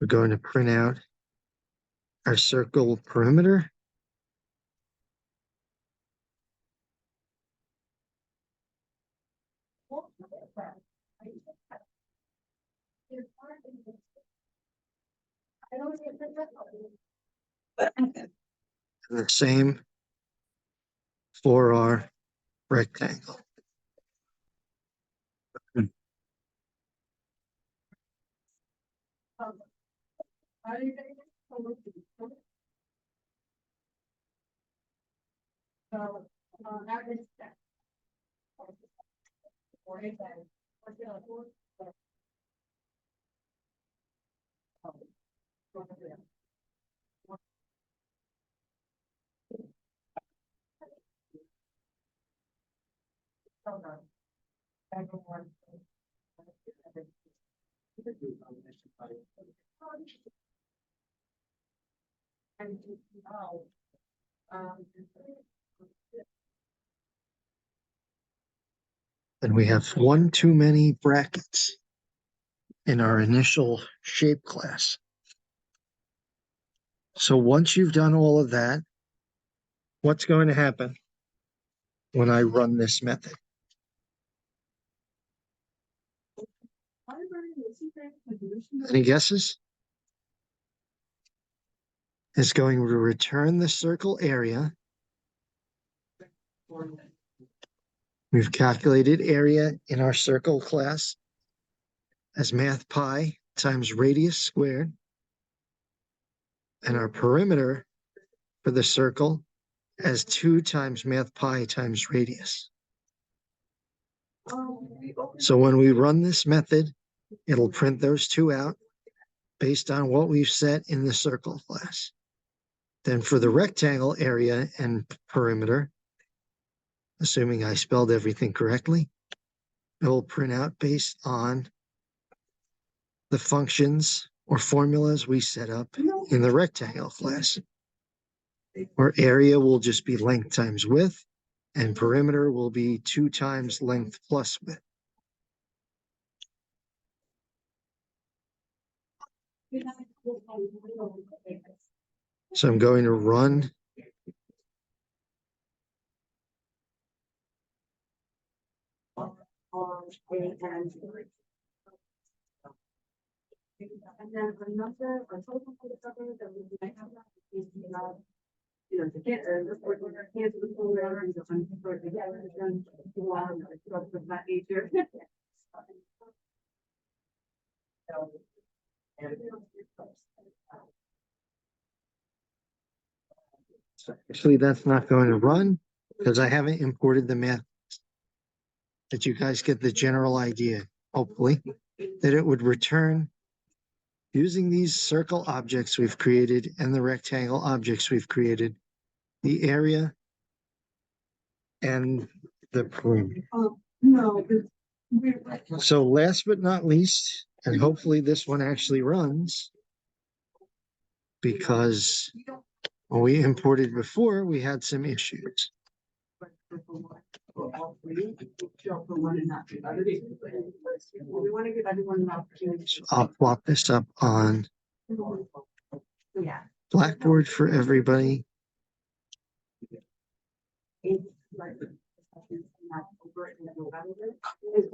We're going to print out our circle perimeter. And the same for our rectangle. And we have one too many brackets in our initial shape class. So once you've done all of that, what's going to happen when I run this method? Any guesses? It's going to return the circle area. We've calculated area in our circle class as math pi times radius squared. And our perimeter for the circle as 2 times math pi times radius. So when we run this method, it'll print those two out based on what we've set in the circle class. Then for the rectangle area and perimeter, assuming I spelled everything correctly, it will print out based on the functions or formulas we set up in the rectangle class. Where area will just be length times width, and perimeter will be 2 times length plus width. So I'm going to run and then another, a total for the suburb that we might have is not, you know, to get a report when our kids with full letter and just for the then stuff of that nature. Actually, that's not going to run because I haven't imported the math. That you guys get the general idea, hopefully, that it would return using these circle objects we've created and the rectangle objects we've created, the area and the perimeter. No. So last but not least, and hopefully this one actually runs, because when we imported before, we had some issues. We want to give everyone an opportunity. So I'll plot this up on Yeah. Blackboard for everybody. It's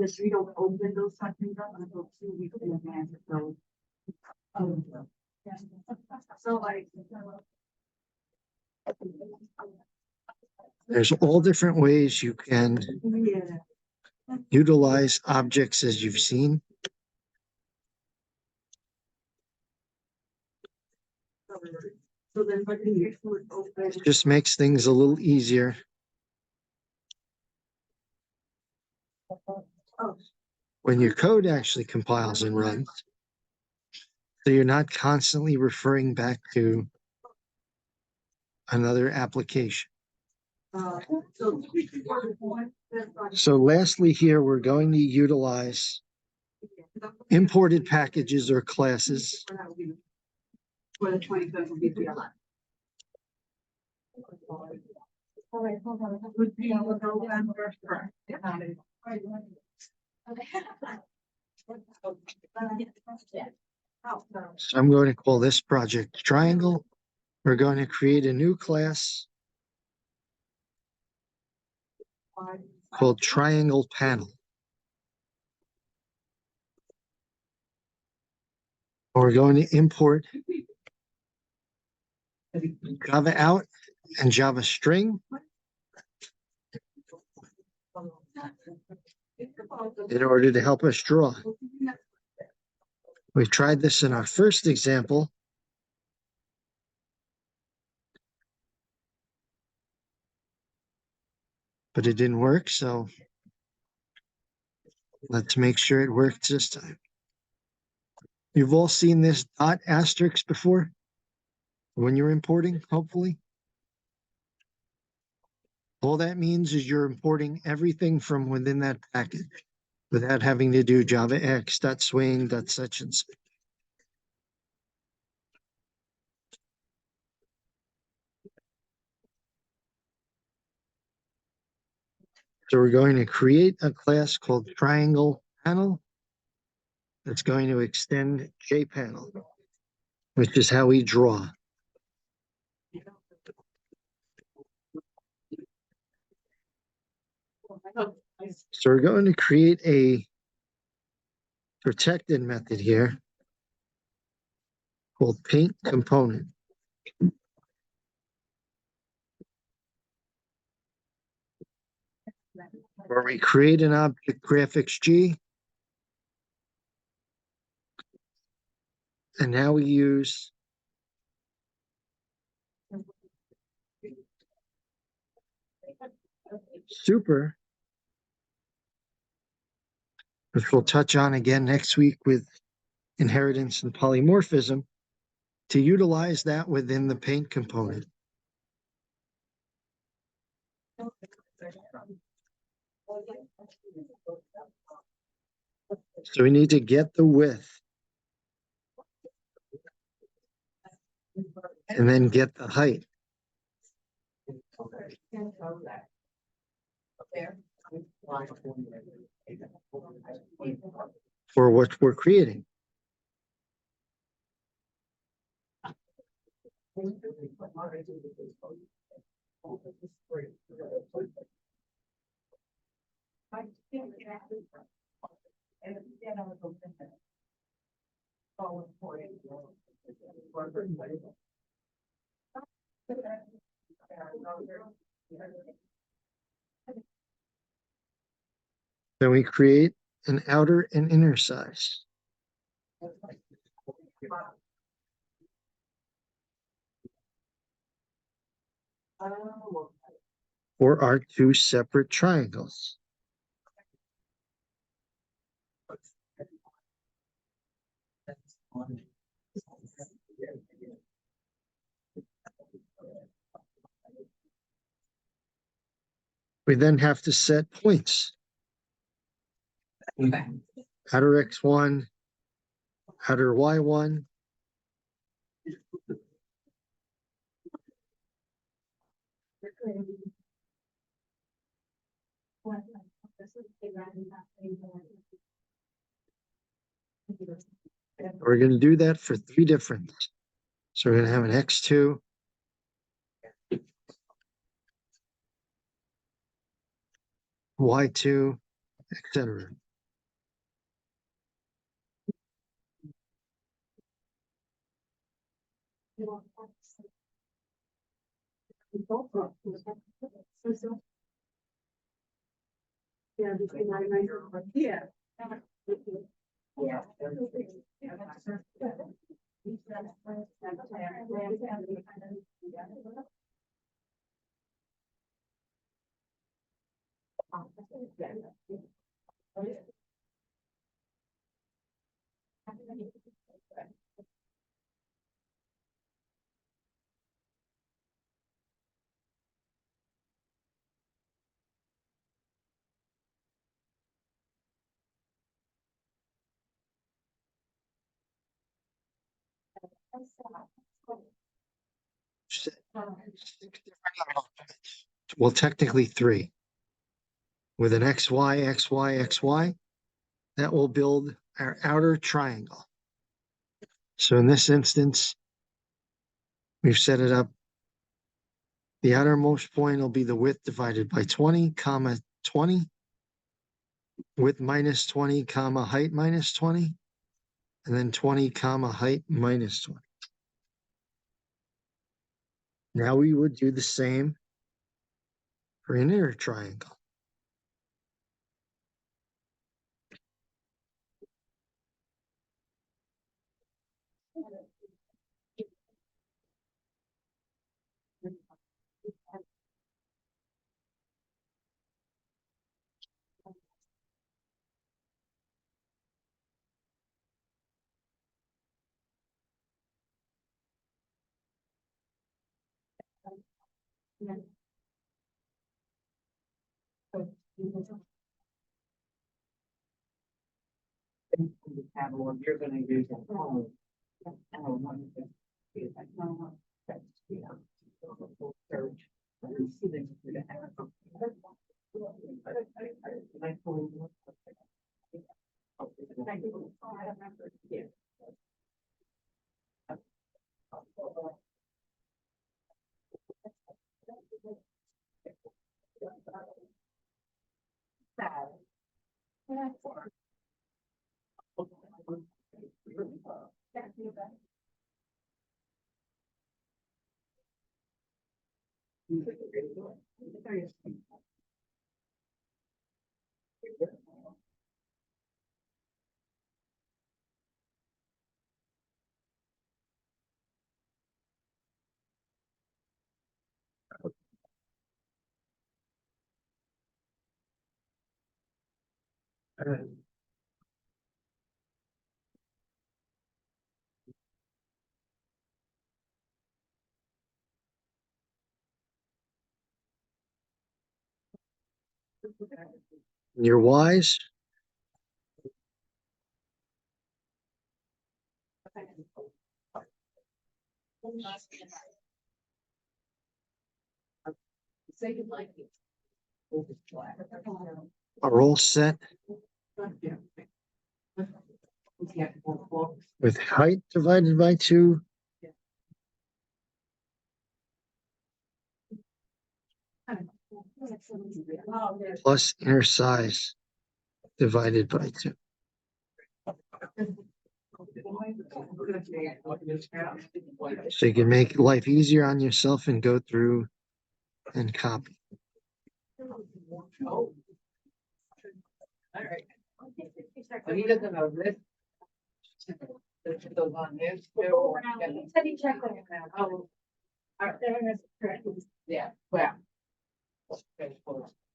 just we don't open those sections up until 2 weeks in advance of those. So like. There's all different ways you can Yeah. utilize objects as you've seen. So then what do you open? It just makes things a little easier. When your code actually compiles and runs, so you're not constantly referring back to another application. So lastly here, we're going to utilize imported packages or classes. For the 25th will be the 11th. Would be November 1st. So I'm going to call this project triangle. We're going to create a new class called triangle panel. We're going to import Java out and Java string in order to help us draw. We tried this in our first example. But it didn't work, so let's make sure it works this time. You've all seen this dot asterisk before when you're importing, hopefully. All that means is you're importing everything from within that package without having to do Java X, dot swing, dot such and such. So we're going to create a class called triangle panel that's going to extend JPanel, which is how we draw. So we're going to create a protected method here called paint component. Where we create an object graphics G. And now we use super, which we'll touch on again next week with inheritance and polymorphism, to utilize that within the paint component. So we need to get the width and then get the height. For what we're creating. Then we create an outer and inner size. For our two separate triangles. We then have to set points. Outer X1, outer Y1. We're going to do that for three different. So we're going to have an X2, Y2, etc. Yeah. Well, technically three. With an XY, XY, XY, that will build our outer triangle. So in this instance, we've set it up. The outermost point will be the width divided by 20, comma 20. Width minus 20, comma height minus 20. And then 20, comma height minus 20. Now we would do the same for an inner triangle. You're gonna use at home. Your Y's, are all set with height divided by 2, plus inner size divided by 2. So you can make life easier on yourself and go through and copy. He doesn't know this. This goes on this. Yeah, well.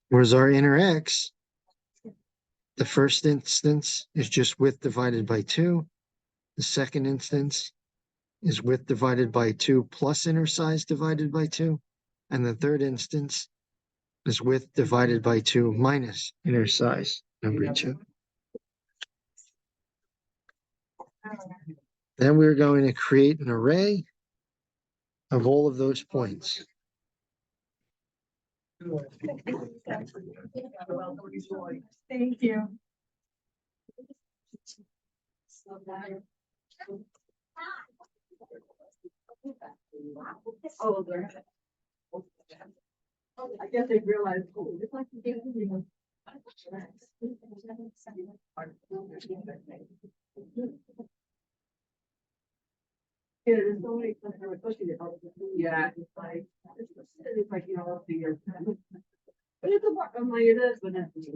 Whereas our inner X, the first instance is just width divided by 2. The second instance is width divided by 2 plus inner size divided by 2. And the third instance is width divided by 2 minus inner size, number 2. Then we're going to create an array of all of those points. Thank you. Oh, there. I guess they realized, oh, it's like you gave me. Yeah, there's so many, especially yeah, it's like, you know, the year. But it's a part of my, it is, but it's.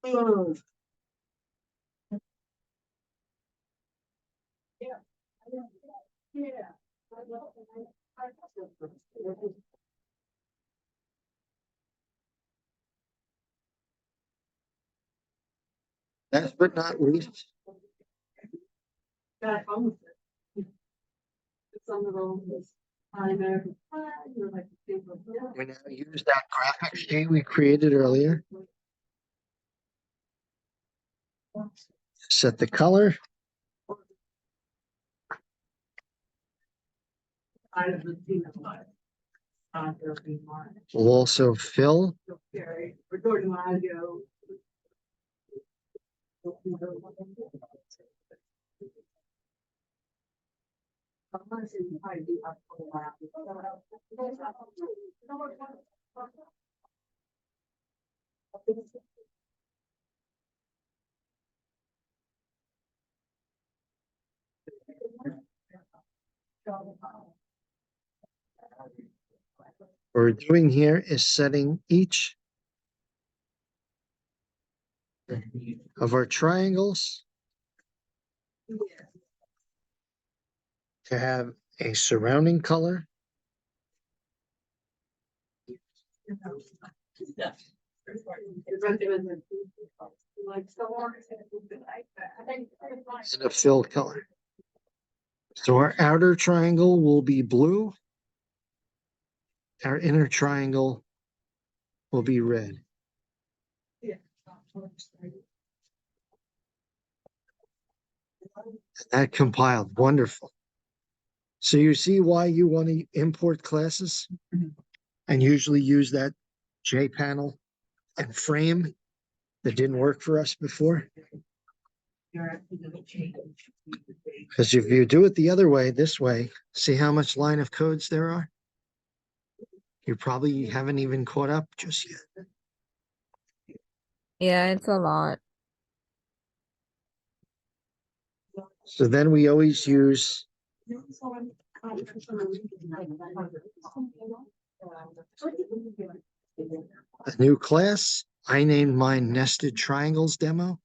Oh. Yeah. Yeah. but not least, Got fun with it. Some of those is kind of, you're like, we now use that graphic sheet we created earlier. Set the color. I have the team of life. There'll be more. We'll also fill. Okay, recording audio. What we're doing here is setting each of our triangles to have a surrounding color. Like so. And a fill color. So our outer triangle will be blue. Our inner triangle will be red. That compiled, wonderful. So you see why you want to import classes and usually use that J panel and frame that didn't work for us before. Because if you do it the other way, this way, see how much line of codes there are? You probably haven't even caught up just yet. Yeah, it's a lot. So then we always use a new class. I named mine Nested Triangles Demo.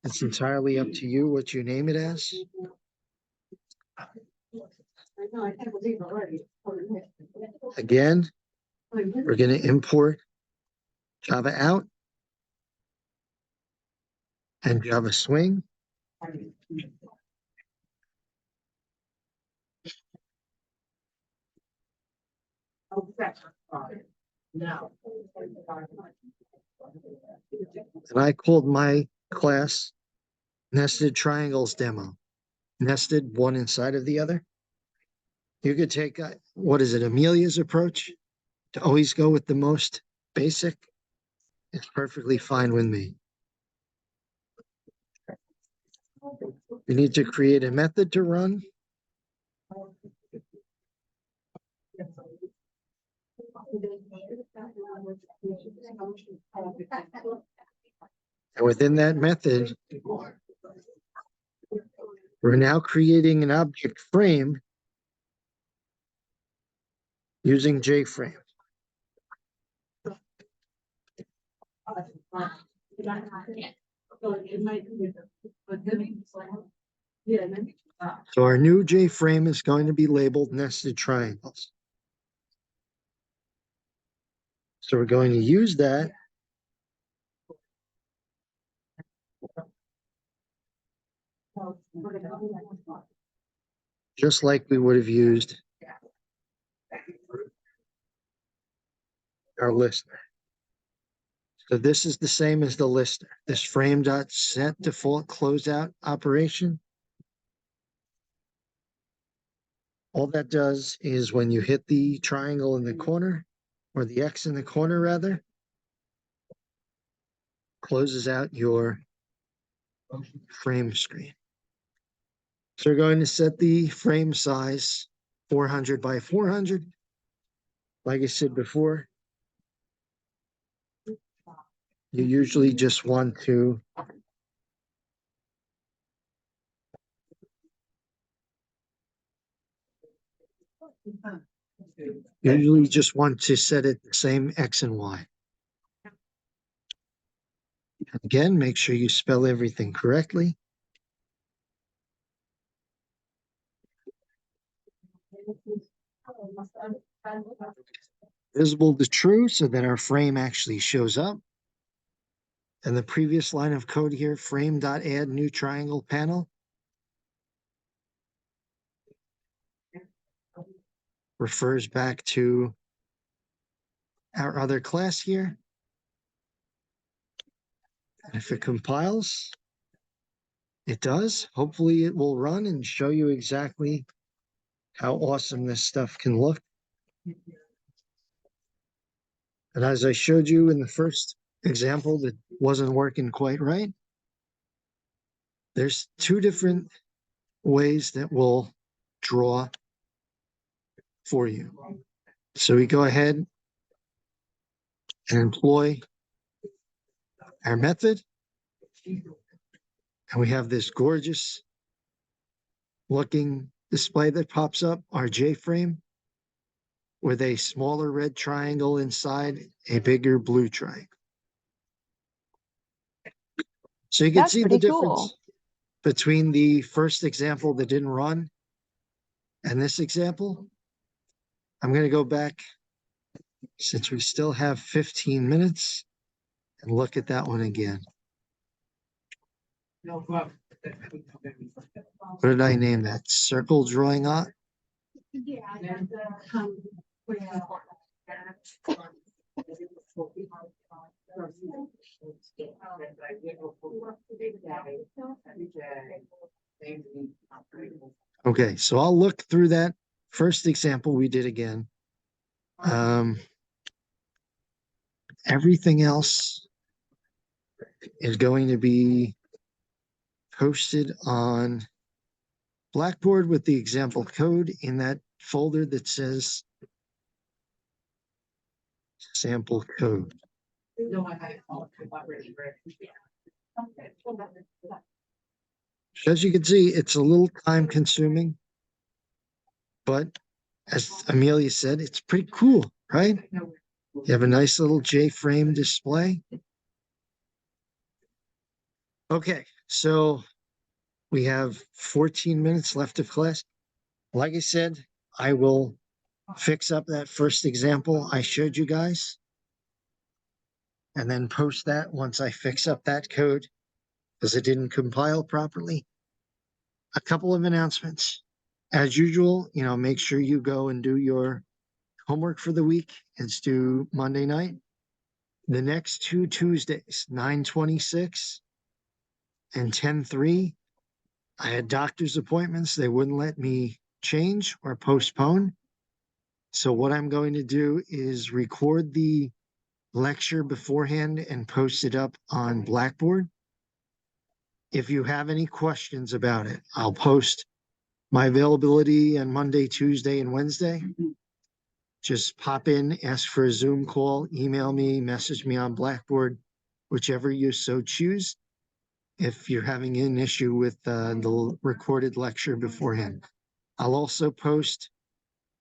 It's entirely up to you what you name it as. Again, we're going to import Java out and Java Swing. And I called my class Nested Triangles Demo. Nested one inside of the other. You could take, what is it, Amelia's approach to always go with the most basic. It's perfectly fine with me. You need to create a method to run. And within that method, we're now creating an object frame using JFrame. So our new JFrame is going to be labeled Nested Triangles. So we're going to use that just like we would have used our listener. So this is the same as the listener. This frame.set default closeout operation. All that does is when you hit the triangle in the corner, or the X in the corner rather, closes out your frame screen. So we're going to set the frame size 400 by 400. Like I said before, you usually just want to set it the same X and Y. Again, make sure you spell everything correctly. Visible to true so that our frame actually shows up. And the previous line of code here, frame.add new triangle panel, refers back to our other class here. And if it compiles, it does. Hopefully it will run and show you exactly how awesome this stuff can look. And as I showed you in the first example that wasn't working quite right, there's two different ways that we'll draw for you. So we go ahead and employ our method. And we have this gorgeous looking display that pops up, our J-frame, with a smaller red triangle inside a bigger blue triangle. So you can That's see the pretty difference cool. between the first example that didn't run and this example. I'm going to go back, since we still have 15 minutes, and look at that one again. What did I name that? Circle drawing art? Okay, so I'll look through that first example we did again. Everything else is going to be posted on Blackboard with the example code in that folder that says sample code. As you can see, it's a little time consuming, but as Amelia said, it's pretty cool, right? You have a nice little J-frame display. Okay, so we have 14 minutes left of class. Like I said, I will fix up that first example I showed you guys and then post that once I fix up that code because it didn't compile properly. A couple of announcements. As usual, make sure you go and do your homework for the week. It's due Monday night. The next two Tuesdays, 9/26 and 10/3, I had doctor's appointments. They wouldn't let me change or postpone. So what I'm going to do is record the lecture beforehand and post it up on Blackboard. If you have any questions about it, I'll post my availability on Monday, Tuesday, and Wednesday. Just pop in, ask for a Zoom call, email me, message me on Blackboard, whichever you so choose, if you're having an issue with the recorded lecture beforehand. I'll also post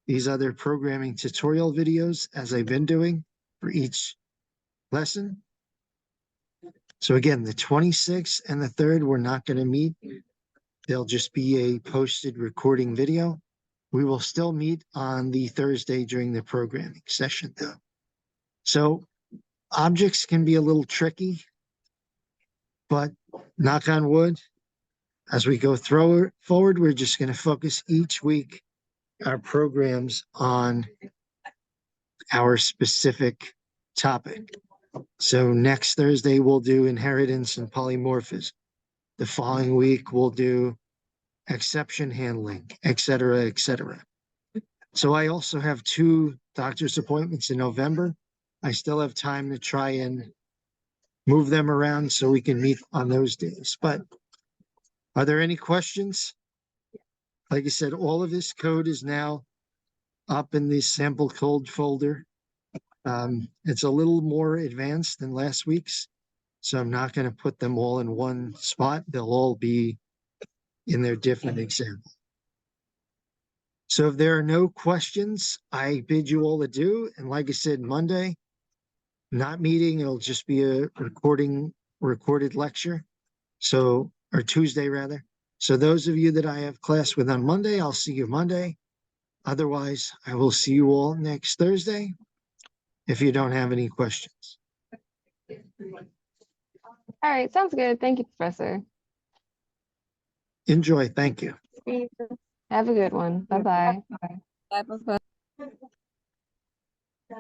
these other programming tutorial videos as I've been doing for each lesson. So again, the 26th and the 3rd, we're not going to meet. There'll just be a posted recording video. We will still meet on the Thursday during the programming session though. So objects can be a little tricky, but knock on wood, as we go forward, we're just going to focus each week our programs on our specific topic. So next Thursday, we'll do inheritance and polymorphism. The following week, we'll do exception handling, et cetera, et cetera. So I also have 2 doctor's appointments in November. I still have time to try and move them around so we can meet on those days. But are there any questions? Like I said, all of this code is now up in the sample code folder. It's a little more advanced than last week's, so I'm not going to put them all in one spot. They'll all be in their different examples. So if there are no questions, I bid you all adieu. And like I said, Monday, not meeting, it'll just be a recorded lecture. So, or Tuesday rather. So those of you that I have class with on Monday, I'll see you Monday. Otherwise, I will see you all next Thursday if you don't have any questions. All right, sounds good. Thank you, Professor. Enjoy. Thank you. Have a good one. Bye-bye. Bye, Professor. Yeah.